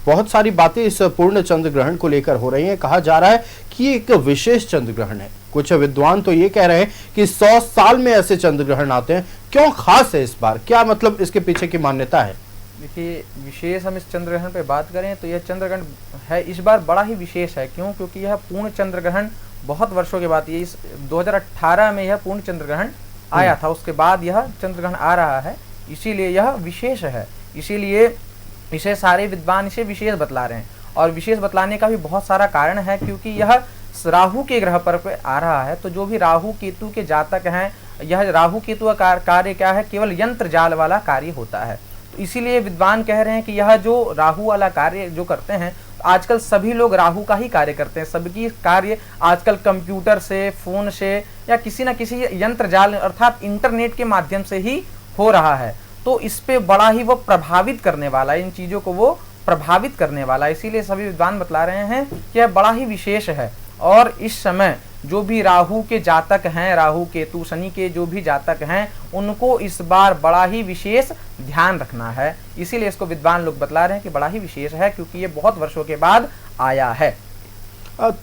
बहुत सारी बातें इस पूर्ण चंद्र ग्रहण को लेकर हो रही हैं। कहा जा रहा है कि ये एक विशेष चंद्र ग्रहण है। कुछ विद्वान तो ये कह रहे हैं कि 100 साल में ऐसे चंद्र ग्रहण आते हैं। क्यों खास है इस बार, क्या मतलब इसके पीछे की मान्यता है? देखिए, विशेष हम इस चंद्र ग्रहण पे बात करें तो यह चंद्र ग्रहण है इस बार बड़ा ही विशेष है। क्यों? क्योंकि यह पूर्ण चंद्र ग्रहण बहुत वर्षों के बाद, ये इस 2018 में यह पूर्ण चंद्र ग्रहण आया था, उसके बाद यह चंद्र ग्रहण आ रहा है, इसीलिए यह विशेष है। इसीलिए इसे सारे विद्वान इसे विशेष बतला रहे हैं। और विशेष बतलाने का भी बहुत सारा कारण है, क्योंकि यह राहु के ग्रह पर आ रहा है। तो जो भी राहु केतु के जातक हैं, यह राहु केतु का कार्य क्या है? केवल यंत्र जाल वाला कार्य होता है। तो इसीलिए विद्वान कह रहे हैं कि यह जो राहु वाला कार्य जो करते हैं, आजकल सभी लोग राहु का ही कार्य करते हैं। सबकी कार्य आजकल कंप्यूटर से, फोन से या किसी न किसी यंत्र जाल अर्थात इंटरनेट के माध्यम से ही हो रहा है। तो इस पे बड़ा ही वो प्रभावित करने वाला है, इन चीज़ों को वो प्रभावित करने वाला है। इसीलिए सभी विद्वान बतला रहे हैं कि यह बड़ा ही विशेष है। और इस समय जो भी राहु के जातक हैं, राहु केतु शनि के जो भी जातक हैं, उनको इस बार बड़ा ही विशेष ध्यान रखना है। इसीलिए इसको विद्वान लोग बतला रहे हैं कि बड़ा ही विशेष है, क्योंकि ये बहुत वर्षों के बाद आया है।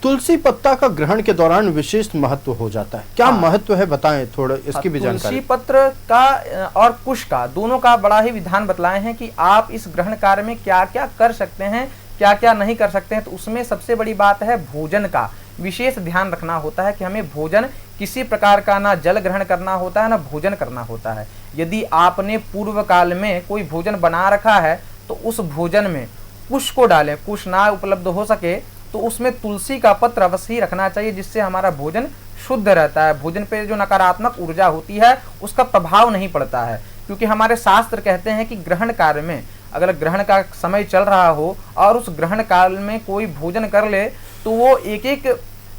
तुलसी पत्ता का ग्रहण के दौरान विशेष महत्व हो जाता है, क्या महत्व है, बताएं थोड़ा इसकी भी जानकारी। तुलसी पत्र का और कुश का, दोनों का बड़ा ही विधान बतलाए हैं कि आप इस ग्रहण कार्य में क्या क्या कर सकते हैं, क्या क्या नहीं कर सकते हैं। तो उसमें सबसे बड़ी बात है भोजन का विशेष ध्यान रखना होता है कि हमें भोजन किसी प्रकार का ना जल ग्रहण करना होता है ना भोजन करना होता है। यदि आपने पूर्व काल में कोई भोजन बना रखा है तो उस भोजन में कुश को डालें। कुश ना उपलब्ध हो सके तो उसमें तुलसी का पत्र अवश्य ही रखना चाहिए, जिससे हमारा भोजन शुद्ध रहता है। भोजन पे जो नकारात्मक ऊर्जा होती है उसका प्रभाव नहीं पड़ता है। क्योंकि हमारे शास्त्र कहते हैं कि ग्रहण कार्य में अगर ग्रहण का समय चल रहा हो और उस ग्रहण काल में कोई भोजन कर ले तो वो एक एक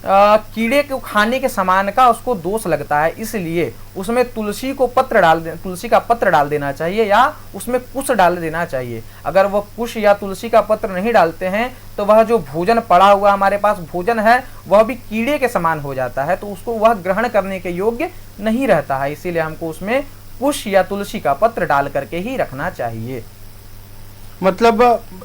कीड़े को खाने के समान का उसको दोष लगता है। इसलिए उसमें तुलसी का पत्र डाल देना चाहिए या उसमें कुश डाल देना चाहिए। अगर वह कुश या तुलसी का पत्र नहीं डालते हैं तो वह जो भोजन पड़ा हुआ हमारे पास भोजन है वह भी कीड़े के समान हो जाता है, तो उसको वह ग्रहण करने के योग्य नहीं रहता है। इसीलिए हमको उसमें कुश या तुलसी का पत्र डाल करके ही रखना चाहिए। मतलब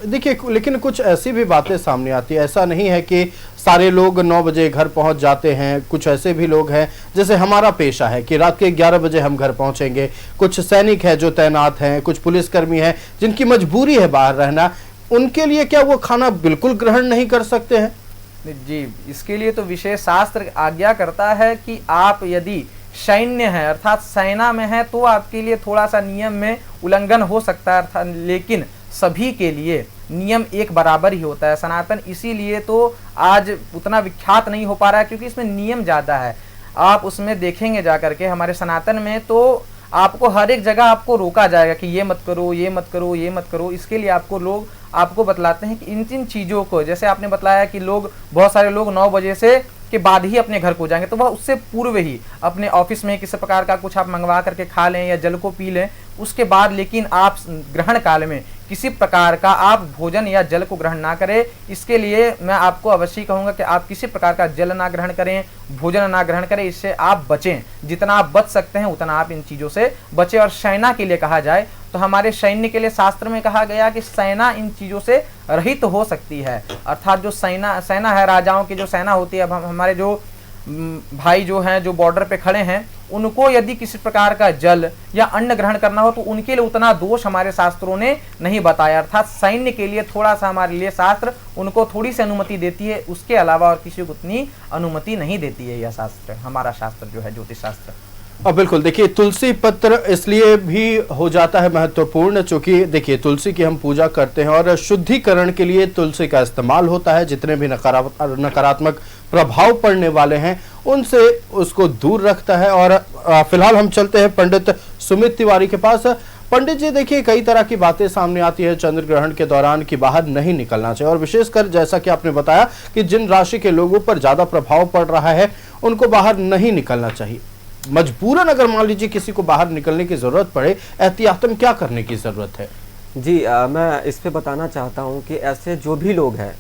देखिए, लेकिन कुछ ऐसी भी बातें सामने आती है। ऐसा नहीं है कि सारे लोग 9 बजे घर पहुंच जाते हैं। कुछ ऐसे भी लोग हैं, जैसे हमारा पेशा है कि रात के 11 बजे हम घर पहुंचेंगे। कुछ सैनिक है जो तैनात हैं, कुछ पुलिसकर्मी हैं जिनकी मजबूरी है बाहर रहना। उनके लिए क्या वो खाना बिल्कुल ग्रहण नहीं कर सकते हैं? जी, इसके लिए तो विशेष शास्त्र आज्ञा करता है कि आप यदि सैन्य है अर्थात सेना में है तो आपके लिए थोड़ा सा नियम में उल्लंघन हो सकता है, अर्थात लेकिन सभी के लिए नियम एक बराबर ही होता है। सनातन इसीलिए तो आज उतना विख्यात नहीं हो पा रहा है क्योंकि इसमें नियम ज़्यादा है। आप उसमें देखेंगे जा करके हमारे सनातन में तो आपको हर एक जगह आपको रोका जाएगा कि ये मत करो, ये मत करो, ये मत करो। इसके लिए लोग आपको बतलाते हैं कि इन चीज़ों को, जैसे आपने बतलाया कि बहुत सारे लोग 9 बजे से के बाद ही अपने घर को जाएंगे, तो वह उससे पूर्व ही अपने ऑफिस में किसी प्रकार का कुछ आप मंगवा करके खा लें या जल को पी लें। उसके बाद लेकिन आप ग्रहण काल में किसी प्रकार का आप भोजन या जल को ग्रहण ना करें। इसके लिए मैं आपको अवश्य कहूँगा कि आप किसी प्रकार का जल ना ग्रहण करें, भोजन ना ग्रहण करें। इससे आप बचें, जितना आप बच सकते हैं उतना आप इन चीज़ों से बचें। और सेना के लिए कहा जाए तो हमारे सैन्य के लिए शास्त्र में कहा गया कि सेना इन चीज़ों से रहित हो सकती है। अर्थात जो सेना है, राजाओं की जो सेना होती है, अब हमारे जो भाई जो हैं जो बॉर्डर पे खड़े हैं, उनको यदि किसी प्रकार का जल या अन्न ग्रहण करना हो तो उनके लिए उतना दोष हमारे शास्त्रों ने नहीं बताया। अर्थात सैन्य के लिए थोड़ा सा हमारे लिए शास्त्र उनको थोड़ी सी अनुमति देती है, उसके अलावा और किसी को उतनी अनुमति नहीं देती है। यह शास्त्र, हमारा शास्त्र जो है ज्योतिष शास्त्र। बिल्कुल, देखिए तुलसी पत्र इसलिए भी हो जाता है महत्वपूर्ण, चूंकि देखिए तुलसी की हम पूजा करते हैं और शुद्धिकरण के लिए तुलसी का इस्तेमाल होता है। जितने भी नकारात्मक प्रभाव पड़ने वाले हैं उनसे उसको दूर रखता है। और फिलहाल हम चलते हैं पंडित सुमित तिवारी के पास। पंडित जी देखिए, कई तरह की बातें सामने आती है चंद्र ग्रहण के दौरान कि बाहर नहीं निकलना चाहिए, और विशेषकर जैसा कि आपने बताया कि जिन राशि के लोगों पर ज्यादा प्रभाव पड़ रहा है उनको बाहर नहीं निकलना चाहिए। मजबूरन अगर मान लीजिए किसी को बाहर निकलने की जरूरत पड़े, एहतियातन क्या करने की जरूरत है? जी मैं इस पे बताना चाहता हूँ कि ऐसे जो भी लोग हैं,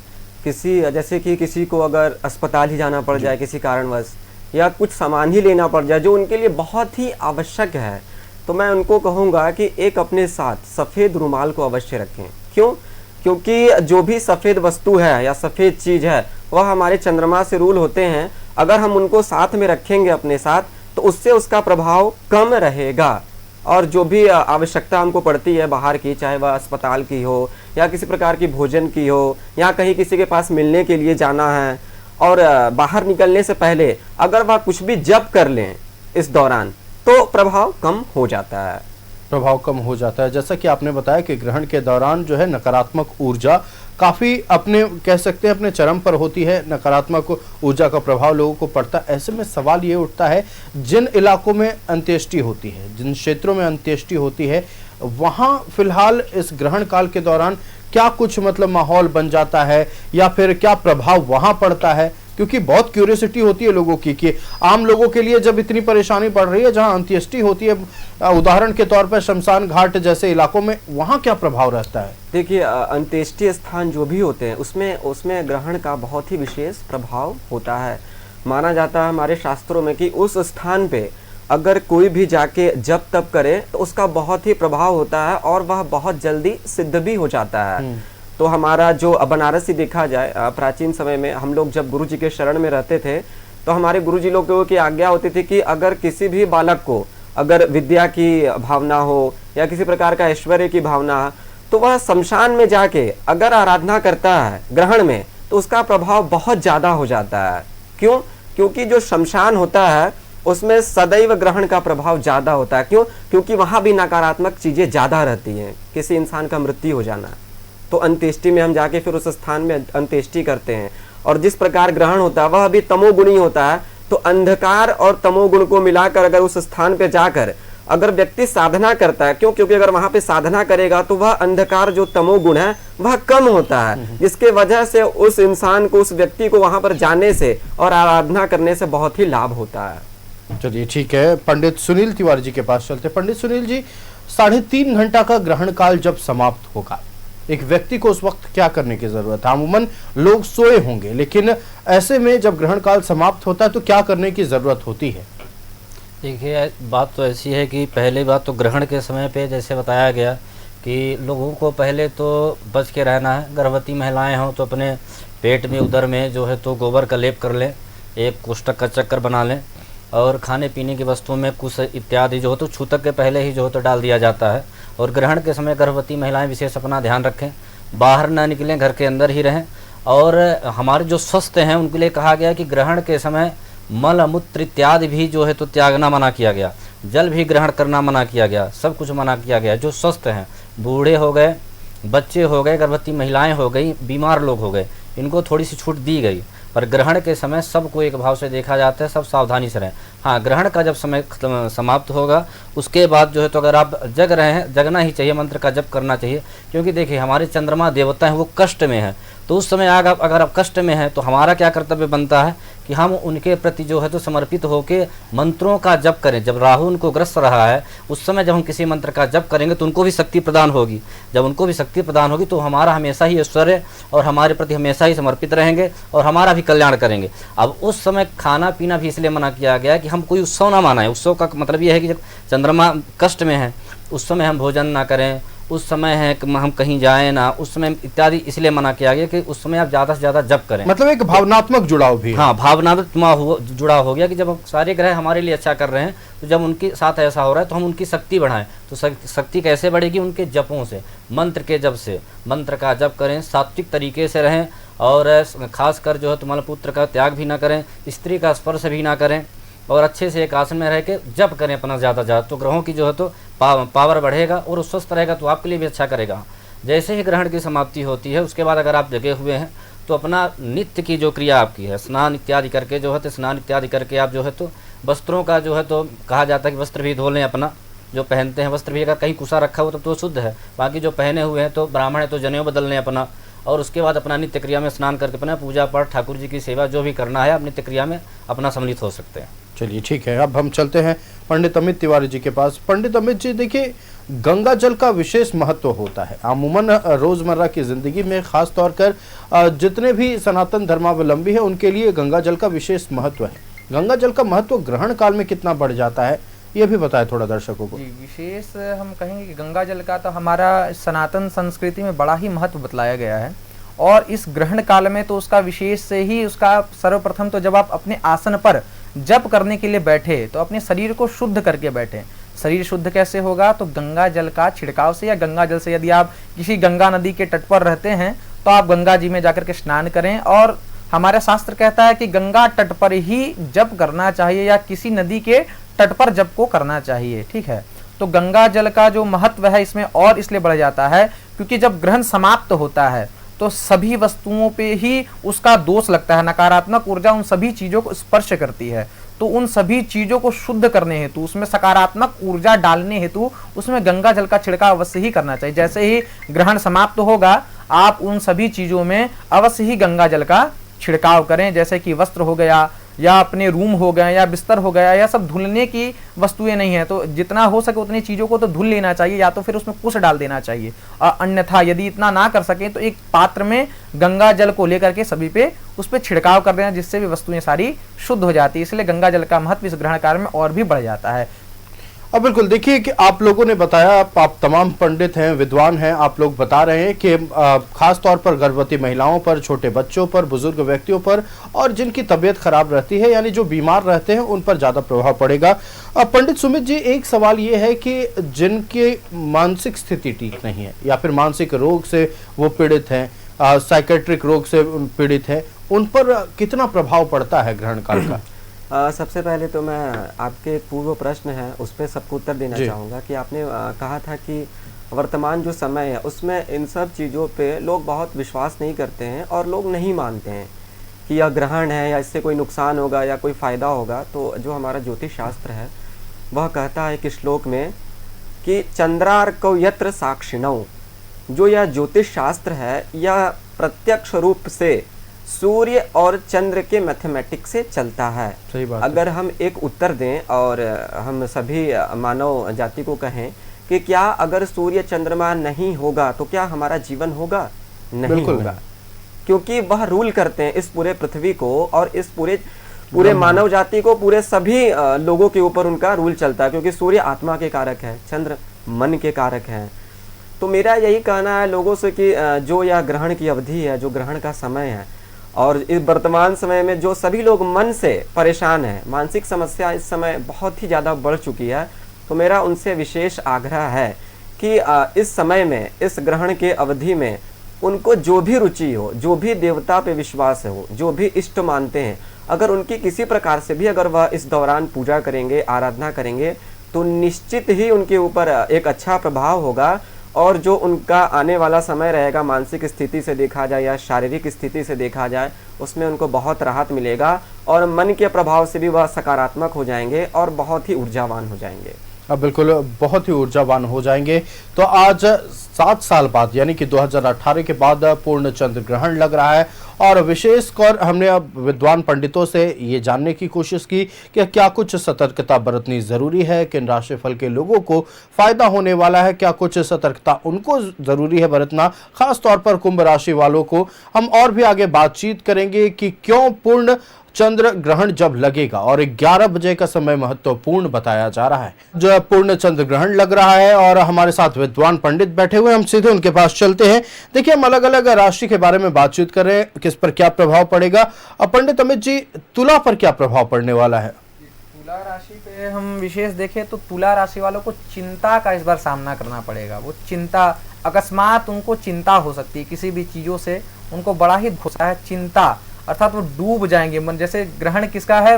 जैसे कि किसी को अगर अस्पताल ही जाना पड़ जाए किसी कारणवश, या कुछ सामान ही लेना पड़ जाए जो उनके लिए बहुत ही आवश्यक है, तो मैं उनको कहूँगा कि एक अपने साथ सफ़ेद रुमाल को अवश्य रखें। क्यों? क्योंकि जो भी सफ़ेद वस्तु है या सफ़ेद चीज़ है वह हमारे चंद्रमा से रूल होते हैं। अगर हम उनको साथ में रखेंगे अपने साथ, तो उससे उसका प्रभाव कम रहेगा, और जो भी आवश्यकता हमको पड़ती है बाहर की, चाहे वह अस्पताल की हो या किसी प्रकार की भोजन की हो, या कहीं किसी के पास मिलने के लिए जाना है, और बाहर निकलने से पहले अगर वह कुछ भी जप कर लें इस दौरान, तो प्रभाव कम हो जाता है। प्रभाव कम हो जाता है। जैसा कि आपने बताया कि ग्रहण के दौरान जो है नकारात्मक ऊर्जा काफ़ी अपने कह सकते हैं अपने चरम पर होती है, नकारात्मक ऊर्जा का प्रभाव लोगों को पड़ता है। ऐसे में सवाल ये उठता है, जिन इलाकों में अंत्येष्टि होती है, जिन क्षेत्रों में अंत्येष्टि होती है, वहाँ फिलहाल इस ग्रहण काल के दौरान क्या कुछ मतलब माहौल बन जाता है या फिर क्या प्रभाव वहाँ पड़ता है? क्योंकि बहुत क्यूरियोसिटी होती है लोगों की कि आम लोगों के लिए जब इतनी परेशानी पड़ रही है, जहां अंत्येष्टि होती है, उदाहरण के तौर पर शमशान घाट जैसे इलाकों में, वहां क्या प्रभाव रहता है? देखिए अंत्येष्टि स्थान जो भी होते हैं उसमें ग्रहण का बहुत ही विशेष प्रभाव होता है। माना जाता है हमारे शास्त्रों में कि उस स्थान पे अगर कोई भी जाके जप तप करे तो उसका बहुत ही प्रभाव होता है और वह बहुत जल्दी सिद्ध भी हो जाता है। तो हमारा जो बनारस ही देखा जाए, प्राचीन समय में हम लोग जब गुरु जी के शरण में रहते थे, तो हमारे गुरु जी लोगों की आज्ञा होती थी कि अगर किसी भी बालक को अगर विद्या की भावना हो या किसी प्रकार का ऐश्वर्य की भावना, तो वह शमशान में जाके अगर आराधना करता है ग्रहण में, तो उसका प्रभाव बहुत ज़्यादा हो जाता है। क्यों? क्योंकि जो शमशान होता है उसमें सदैव ग्रहण का प्रभाव ज़्यादा होता है। क्यों? क्योंकि वहाँ भी नकारात्मक चीज़ें ज़्यादा रहती हैं, किसी इंसान का मृत्यु हो जाना। तो अंत्येष्टि में हम जाके फिर उस स्थान में अंत्येष्टि करते हैं, और जिस प्रकार ग्रहण होता है वह भी तमोगुणी होता है। तो अंधकार और तमोगुण को मिलाकर अगर उस स्थान पे जाकर अगर व्यक्ति साधना करता है, क्योंकि अगर वहां पे साधना करेगा तो वह अंधकार जो तमोगुण है वह कम होता है, जिसके वजह से उस इंसान को, उस व्यक्ति को वहां पर जाने से और आराधना करने से बहुत ही लाभ होता है। चलिए ठीक है, पंडित सुनील तिवारी जी के पास चलते। पंडित सुनील जी, 3.5 घंटा का ग्रहण काल जब समाप्त होगा, एक व्यक्ति को उस वक्त क्या करने की जरूरत है? अमूमन लोग सोए होंगे, लेकिन ऐसे में जब ग्रहण काल समाप्त होता है तो क्या करने की जरूरत होती है? देखिए, बात तो ऐसी है कि पहली बात तो ग्रहण के समय पे जैसे बताया गया कि लोगों को पहले तो बच के रहना है। गर्भवती महिलाएं हों तो अपने पेट में, उदर में जो है तो गोबर का लेप कर लें, एक कोष्ठक का चक्कर बना लें, और खाने पीने की वस्तुओं में कुछ इत्यादि जो हो तो छूतक के पहले ही जो हो तो डाल दिया जाता है। और ग्रहण के समय गर्भवती महिलाएं विशेष अपना ध्यान रखें, बाहर ना निकलें, घर के अंदर ही रहें। और हमारे जो स्वस्थ हैं उनके लिए कहा गया कि ग्रहण के समय मल मूत्र इत्यादि भी जो है तो त्यागना मना किया गया, जल भी ग्रहण करना मना किया गया, सब कुछ मना किया गया। जो स्वस्थ हैं, बूढ़े हो गए, बच्चे हो गए, गर्भवती महिलाएं हो गई, बीमार लोग हो गए, इनको थोड़ी सी छूट दी गई। पर ग्रहण के समय सबको एक भाव से देखा जाता है, सब सावधानी से रहें। हाँ, ग्रहण का जब समय समाप्त होगा उसके बाद जो है तो अगर आप जग रहे हैं, जगना ही चाहिए, मंत्र का जप करना चाहिए। क्योंकि देखिए हमारे चंद्रमा देवता हैं वो कष्ट में हैं, तो उस समय अगर आप कष्ट में हैं तो हमारा क्या कर्तव्य बनता है कि हम उनके प्रति जो है तो समर्पित होके मंत्रों का जप करें। जब राहु उनको ग्रस्त रहा है उस समय जब हम किसी मंत्र का जप करेंगे तो उनको भी शक्ति प्रदान होगी। जब उनको भी शक्ति प्रदान होगी तो हमारा हमेशा ही ऐश्वर्य और हमारे प्रति हमेशा ही समर्पित रहेंगे और हमारा भी कल्याण करेंगे। अब उस समय खाना पीना भी इसलिए मना किया गया कि हम कोई उत्सव ना मनाएं। उत्सव का मतलब यह है कि जब चंद्रमा कष्ट में है उस समय हम भोजन ना करें, उस समय है कि हम कहीं जाएं ना, उस समय इत्यादि इसलिए मना किया गया कि उस समय आप ज़्यादा से ज़्यादा जप करें। मतलब एक भावनात्मक जुड़ाव भी है। हाँ, भावनात्मक जुड़ाव हो गया कि जब सारे ग्रह हमारे लिए अच्छा कर रहे हैं तो जब उनके साथ ऐसा हो रहा है तो हम उनकी शक्ति बढ़ाएं। तो शक्ति कैसे बढ़ेगी? उनके जपों से, मंत्र के जप से। मंत्र का जप करें, सात्विक तरीके से रहें और खासकर जो है तुम्हारे पुत्र का त्याग भी ना करें, स्त्री का स्पर्श भी ना करें और अच्छे से एक आसन में रह के जप करें अपना ज़्यादा तो ग्रहों की जो है तो पावर बढ़ेगा और स्वस्थ रहेगा तो आपके लिए भी अच्छा करेगा। जैसे ही ग्रहण की समाप्ति होती है उसके बाद अगर आप जगे हुए हैं तो अपना नित्य की जो क्रिया आपकी है, स्नान इत्यादि करके जो है तो स्नान इत्यादि करके आप जो है तो वस्त्रों का जो है तो कहा जाता है कि वस्त्र भी धो लें अपना, जो पहनते हैं वस्त्र भी अगर कहीं कुसा रखा हो तब तो शुद्ध है, बाकी जो पहने हुए हैं तो ब्राह्मण है तो जनेऊ बदल लें अपना, और उसके बाद अपना नित्य क्रिया में स्नान करके अपना पूजा पाठ ठाकुर जी की सेवा जो भी करना है अपनी नित्य क्रिया में अपना सम्मिलित हो सकते हैं। चलिए ठीक है, अब हम चलते हैं पंडित अमित तिवारी जी के पास। पंडित अमित जी, देखिए गंगा जल का विशेष महत्व होता है अमूमन रोजमर्रा की जिंदगी में, खास तौर कर जितने भी सनातन धर्मावलंबी हैं उनके लिए गंगा जल का विशेष महत्व है। गंगा जल का महत्व ग्रहण काल में कितना बढ़ जाता है, ये भी बताएं थोड़ा दर्शकों को। जी, विशेष हम कहेंगे कि गंगा जल का तो हमारा सनातन संस्कृति में बड़ा ही महत्व बतलाया गया है, और इस ग्रहण काल में तो उसका विशेष से ही उसका सर्वप्रथम तो जब आप अपने आसन पर जप करने के लिए बैठे तो अपने शरीर को शुद्ध करके बैठे। शरीर शुद्ध कैसे होगा, तो गंगा जल का छिड़काव से या गंगा जल से। यदि आप किसी गंगा नदी के तट पर रहते हैं तो आप गंगा जी में जाकर के स्नान करें, और हमारा शास्त्र कहता है कि गंगा तट पर ही जप करना चाहिए या किसी नदी के तट पर जप को करना चाहिए। ठीक है, तो गंगा जल का जो महत्व है इसमें और इसलिए बढ़ जाता है क्योंकि जब ग्रहण समाप्त होता है तो सभी वस्तुओं पे ही उसका दोष लगता है, नकारात्मक ऊर्जा उन सभी चीजों को स्पर्श करती है। तो उन सभी चीजों को शुद्ध करने हेतु, उसमें सकारात्मक ऊर्जा डालने हेतु उसमें गंगा जल का छिड़काव अवश्य ही करना चाहिए। जैसे ही ग्रहण समाप्त होगा आप उन सभी चीजों में अवश्य ही गंगा जल का छिड़काव करें, जैसे कि वस्त्र हो गया या अपने रूम हो गए या बिस्तर हो गया, या सब धुलने की वस्तुएं नहीं है तो जितना हो सके उतनी चीज़ों को तो धुल लेना चाहिए, या तो फिर उसमें कुछ डाल देना चाहिए। अन्यथा यदि इतना ना कर सके तो एक पात्र में गंगा जल को लेकर के सभी पे उस पर छिड़काव कर देना, जिससे भी वस्तुएं सारी शुद्ध हो जाती है। इसलिए गंगा जल का महत्व इस ग्रहण काल में और भी बढ़ जाता है। अब बिल्कुल देखिए कि आप लोगों ने बताया, आप तमाम पंडित हैं, विद्वान हैं, आप लोग बता रहे हैं कि खास तौर पर गर्भवती महिलाओं पर, छोटे बच्चों पर, बुजुर्ग व्यक्तियों पर और जिनकी तबीयत खराब रहती है यानी जो बीमार रहते हैं उन पर ज़्यादा प्रभाव पड़ेगा। पंडित सुमित जी, एक सवाल ये है कि जिनकी मानसिक स्थिति ठीक नहीं है या फिर मानसिक रोग से वो पीड़ित हैं, साइकेट्रिक रोग से पीड़ित हैं, उन पर कितना प्रभाव पड़ता है ग्रहण काल का? सबसे पहले तो मैं आपके पूर्व प्रश्न है उस पर सबको उत्तर देना चाहूँगा कि आपने कहा था कि वर्तमान जो समय है उसमें इन सब चीज़ों पे लोग बहुत विश्वास नहीं करते हैं और लोग नहीं मानते हैं कि यह ग्रहण है या इससे कोई नुकसान होगा या कोई फ़ायदा होगा। तो जो हमारा ज्योतिष शास्त्र है वह कहता है कि श्लोक में कि चंद्रार्कौ यत्र साक्षिणौ, जो यह ज्योतिष शास्त्र है यह प्रत्यक्ष रूप से सूर्य और चंद्र के मैथमेटिक्स से चलता है। सही बात अगर हम एक उत्तर दें और हम सभी मानव जाति को कहें कि क्या अगर सूर्य चंद्रमा नहीं होगा तो क्या हमारा जीवन होगा? नहीं होगा, क्योंकि वह रूल करते हैं इस पूरे पृथ्वी को और इस पूरे मानव जाति को, पूरे सभी लोगों के ऊपर उनका रूल चलता है, क्योंकि सूर्य आत्मा के कारक है, चंद्र मन के कारक हैं। तो मेरा यही कहना है लोगों से कि जो यह ग्रहण की अवधि है, जो ग्रहण का समय है, और इस वर्तमान समय में जो सभी लोग मन से परेशान हैं, मानसिक समस्या इस समय बहुत ही ज़्यादा बढ़ चुकी है, तो मेरा उनसे विशेष आग्रह है कि इस समय में, इस ग्रहण के अवधि में उनको जो भी रुचि हो, जो भी देवता पे विश्वास हो, जो भी इष्ट मानते हैं, अगर उनकी किसी प्रकार से भी अगर वह इस दौरान पूजा करेंगे, आराधना करेंगे तो निश्चित ही उनके ऊपर एक अच्छा प्रभाव होगा। और जो उनका आने वाला समय रहेगा, मानसिक स्थिति से देखा जाए या शारीरिक स्थिति से देखा जाए, उसमें उनको बहुत राहत मिलेगा और मन के प्रभाव से भी वह सकारात्मक हो जाएंगे और बहुत ही ऊर्जावान हो जाएंगे। अब बिल्कुल बहुत ही ऊर्जावान हो जाएंगे। तो आज 7 साल बाद यानी कि 2018 के बाद पूर्ण चंद्र ग्रहण लग रहा है और विशेषकर हमने अब विद्वान पंडितों से ये जानने की कोशिश की कि क्या कुछ सतर्कता बरतनी ज़रूरी है, किन राशिफल के लोगों को फ़ायदा होने वाला है, क्या कुछ सतर्कता उनको ज़रूरी है बरतना, ख़ास तौर पर कुंभ राशि वालों को। हम और भी आगे बातचीत करेंगे कि क्यों पूर्ण चंद्र ग्रहण जब लगेगा और 11 बजे का समय महत्वपूर्ण बताया जा रहा है। जो पूर्ण चंद्र ग्रहण लग रहा है और हमारे साथ विद्वान पंडित बैठे हुए, हम सीधे उनके पास चलते हैं। देखिए, हम अलग अलग राशि के बारे में बातचीत कर रहे हैं, किस पर क्या प्रभाव पड़ेगा। अब पंडित अमित जी, तुला पर क्या प्रभाव पड़ने वाला है? तुला राशि पे हम विशेष देखें तो तुला राशि वालों को चिंता का इस बार सामना करना पड़ेगा। वो चिंता, अकस्मात उनको चिंता हो सकती है किसी भी चीज़ों से, उनको बड़ा ही घुसा है चिंता, अर्थात वो डूब जाएंगे। मन, जैसे ग्रहण किसका है,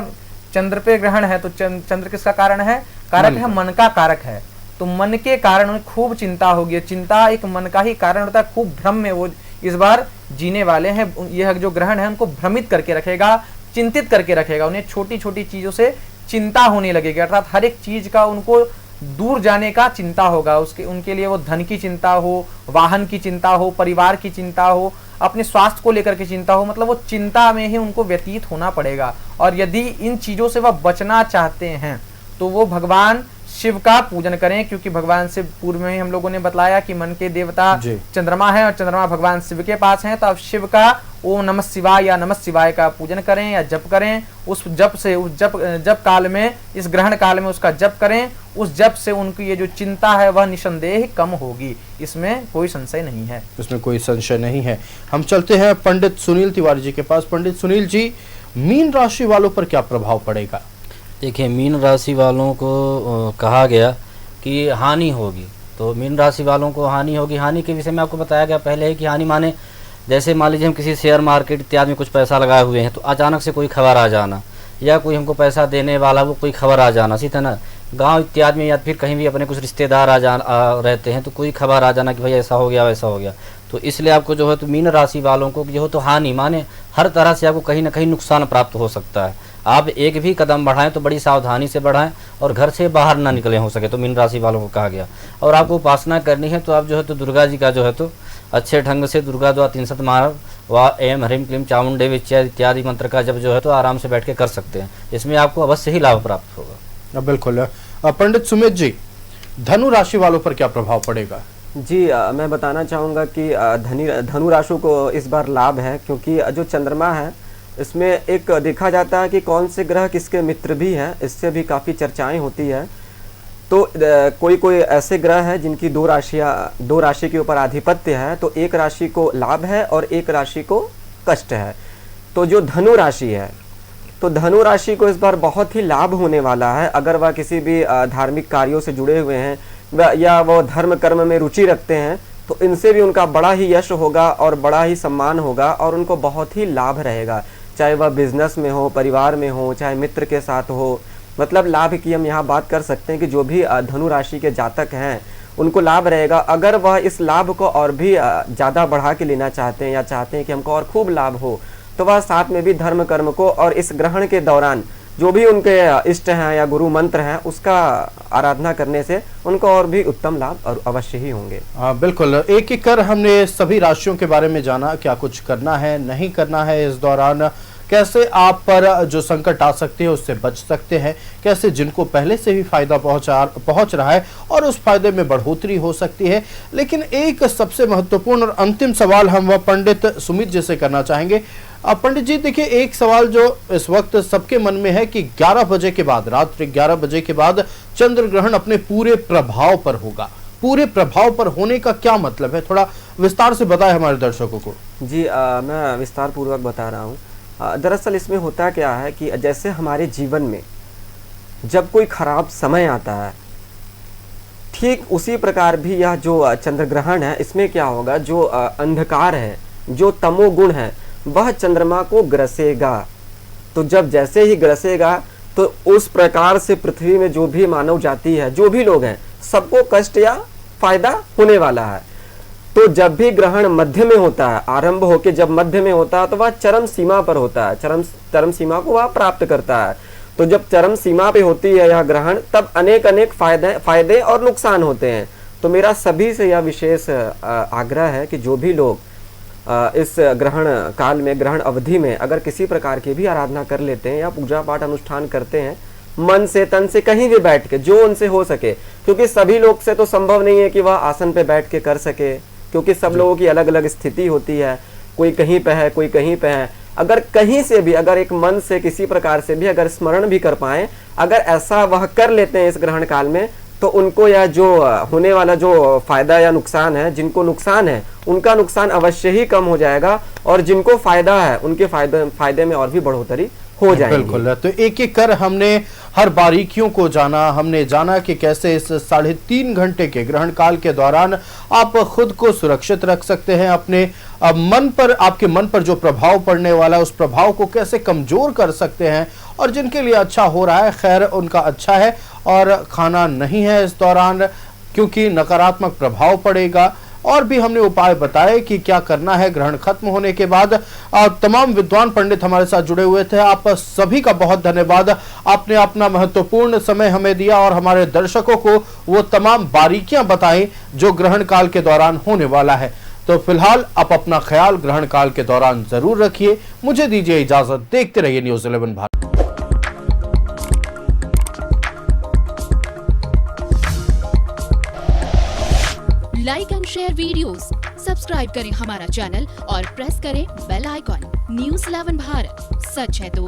चंद्र पे ग्रहण है तो चंद्र किसका कारण है, कारक है, मन का कारक है। तो मन के कारण उन्हें खूब चिंता होगी। चिंता एक मन का ही कारण होता है, खूब भ्रम में वो इस बार जीने वाले हैं। यह जो ग्रहण है उनको भ्रमित करके रखेगा, चिंतित करके रखेगा, उन्हें छोटी छोटी चीजों से चिंता होने लगेगी, अर्थात हर एक चीज का उनको दूर जाने का चिंता होगा, उसके उनके लिए वो धन की चिंता हो, वाहन की चिंता हो, परिवार की चिंता हो, अपने स्वास्थ्य को लेकर के चिंता हो, मतलब वो चिंता में ही उनको व्यतीत होना पड़ेगा। और यदि इन चीज़ों से वह बचना चाहते हैं तो वो भगवान शिव का पूजन करें, क्योंकि भगवान से पूर्व में ही हम लोगों ने बताया कि मन के देवता चंद्रमा है और चंद्रमा भगवान शिव के पास हैं। तो अब शिव का ओम नमः शिवाय या नमः शिवाय का पूजन करें या जप करें। उस जप से, उस जप काल में, इस ग्रहण काल में उसका जप करें। उस जप से उनकी ये जो चिंता है वह निसंदेह कम होगी, इसमें कोई संशय नहीं है। इसमें कोई संशय नहीं है। हम चलते हैं पंडित सुनील तिवारी जी के पास। पंडित सुनील जी, मीन राशि वालों पर क्या प्रभाव पड़ेगा? देखिए, मीन राशि वालों को कहा गया कि हानि होगी, तो मीन राशि वालों को हानि होगी। हानि के विषय में आपको बताया गया पहले ही कि हानि माने जैसे मान लीजिए हम किसी शेयर मार्केट इत्यादि में कुछ पैसा लगाए हुए हैं तो अचानक से कोई खबर आ जाना, या कोई हमको पैसा देने वाला वो कोई खबर आ जाना, इसी तरह गांव इत्यादि में या फिर कहीं भी अपने कुछ रिश्तेदार रहते हैं तो कोई खबर आ जाना कि भाई ऐसा हो गया वैसा हो गया। तो इसलिए आपको जो है तो मीन राशि वालों को जो है तो हानि माने हर तरह से आपको कहीं ना कहीं नुकसान प्राप्त हो सकता है। आप एक भी कदम बढ़ाएं तो बड़ी सावधानी से बढ़ाएं और घर से बाहर ना निकले हो सके तो मीन राशि वालों को कहा गया। और आपको उपासना करनी है तो आप जो है तो दुर्गा जी का जो है तो अच्छे ढंग से दुर्गा द्वारा 300 मार व एम ह्रीम क्लीम चामुंडे इत्यादि मंत्र का जब जो है तो आराम से बैठ के कर सकते हैं। इसमें आपको अवश्य ही लाभ प्राप्त होगा। बिल्कुल। पंडित सुमित जी, धनु राशि वालों पर क्या प्रभाव पड़ेगा? जी, मैं बताना चाहूँगा कि धनु राशि को इस बार लाभ है, क्योंकि जो चंद्रमा है इसमें एक देखा जाता है कि कौन से ग्रह किसके मित्र भी हैं, इससे भी काफ़ी चर्चाएं होती है। तो कोई कोई ऐसे ग्रह हैं जिनकी दो राशि के ऊपर आधिपत्य है, तो एक राशि को लाभ है और एक राशि को कष्ट है। तो जो धनु राशि है, तो धनु राशि को इस बार बहुत ही लाभ होने वाला है। अगर वह किसी भी धार्मिक कार्यों से जुड़े हुए हैं या वह धर्म कर्म में रुचि रखते हैं तो इनसे भी उनका बड़ा ही यश होगा और बड़ा ही सम्मान होगा और उनको बहुत ही लाभ रहेगा, चाहे वह बिजनेस में हो, परिवार में हो, चाहे मित्र के साथ हो। मतलब लाभ की हम यहाँ बात कर सकते हैं कि जो भी धनु राशि के जातक हैं उनको लाभ रहेगा। अगर वह इस लाभ को और भी ज़्यादा बढ़ा के लेना चाहते हैं या चाहते हैं कि हमको और खूब लाभ हो, तो वह साथ में भी धर्म कर्म को और इस ग्रहण के दौरान जो भी उनके इष्ट हैं या गुरु मंत्र हैं उसका आराधना करने से उनको और भी उत्तम लाभ और अवश्य ही होंगे। बिल्कुल। एक एक कर हमने सभी राशियों के बारे में जाना, क्या कुछ करना है नहीं करना है इस दौरान, कैसे आप पर जो संकट आ सकते हैं उससे बच सकते हैं, कैसे जिनको पहले से भी फायदा पहुंच रहा है और उस फायदे में बढ़ोतरी हो सकती है। लेकिन एक सबसे महत्वपूर्ण और अंतिम सवाल हम वह पंडित सुमित जी से करना चाहेंगे। पंडित जी, देखिए, एक सवाल जो इस वक्त सबके मन में है कि 11 बजे के बाद, रात्रि 11 बजे के बाद चंद्र ग्रहण अपने पूरे प्रभाव पर होगा। पूरे प्रभाव पर होने का क्या मतलब है, थोड़ा विस्तार से बताएं हमारे दर्शकों को। जी, मैं विस्तार पूर्वक बता रहा हूँ। दरअसल इसमें होता क्या है कि जैसे हमारे जीवन में जब कोई खराब समय आता है, ठीक उसी प्रकार भी यह जो चंद्र ग्रहण है इसमें क्या होगा, जो अंधकार है, जो तमोगुण है, वह चंद्रमा को ग्रसेगा। तो जब जैसे ही ग्रसेगा तो उस प्रकार से पृथ्वी में जो भी मानव जाति है, जो भी लोग हैं, सबको कष्ट या फायदा होने वाला है। तो जब भी ग्रहण मध्य में होता है, आरंभ होके जब मध्य में होता है तो वह चरम सीमा पर होता है, चरम सीमा को वह प्राप्त करता है। तो जब चरम सीमा पे होती है यह ग्रहण, तब अनेक फायदे और नुकसान होते हैं। तो मेरा सभी से यह विशेष आग्रह है कि जो भी लोग इस ग्रहण काल में, ग्रहण अवधि में अगर किसी प्रकार की भी आराधना कर लेते हैं या पूजा पाठ अनुष्ठान करते हैं, मन से तन से कहीं भी बैठ के, जो उनसे हो सके, क्योंकि सभी लोग से तो संभव नहीं है कि वह आसन पे बैठ के कर सके, क्योंकि सब लोगों की अलग अलग स्थिति होती है, कोई कहीं पे है, कोई कहीं पे है। अगर कहीं से भी, अगर एक मन से किसी प्रकार से भी अगर स्मरण भी कर पाए, अगर ऐसा वह कर लेते हैं इस ग्रहण काल में, तो उनको यह जो होने वाला जो फायदा या नुकसान है, जिनको नुकसान है उनका नुकसान अवश्य ही कम हो जाएगा और जिनको फायदा है उनके फायदे में और भी बढ़ोतरी हो जाएगी। बिल्कुल। तो एक एक कर हमने हर बारीकियों को जाना। हमने जाना कि कैसे इस 3.5 घंटे के ग्रहण काल के दौरान आप खुद को सुरक्षित रख सकते हैं, अपने मन पर, आपके मन पर जो प्रभाव पड़ने वाला है उस प्रभाव को कैसे कमजोर कर सकते हैं, और जिनके लिए अच्छा हो रहा है खैर उनका अच्छा है, और खाना नहीं है इस दौरान क्योंकि नकारात्मक प्रभाव पड़ेगा। और भी हमने उपाय बताए कि क्या करना है ग्रहण खत्म होने के बाद। तमाम विद्वान पंडित हमारे साथ जुड़े हुए थे। आप सभी का बहुत धन्यवाद। आपने अपना महत्वपूर्ण समय हमें दिया और हमारे दर्शकों को वो तमाम बारीकियां बताई जो ग्रहण काल के दौरान होने वाला है। तो फिलहाल आप अपना ख्याल ग्रहण काल के दौरान जरूर रखिए। मुझे दीजिए इजाजत। देखते रहिए news 11 Bharat. Like and share videos, subscribe करें हमारा चैनल और प्रेस करें बेल आइकॉन। न्यूज़ 11 भारत, सच है तो।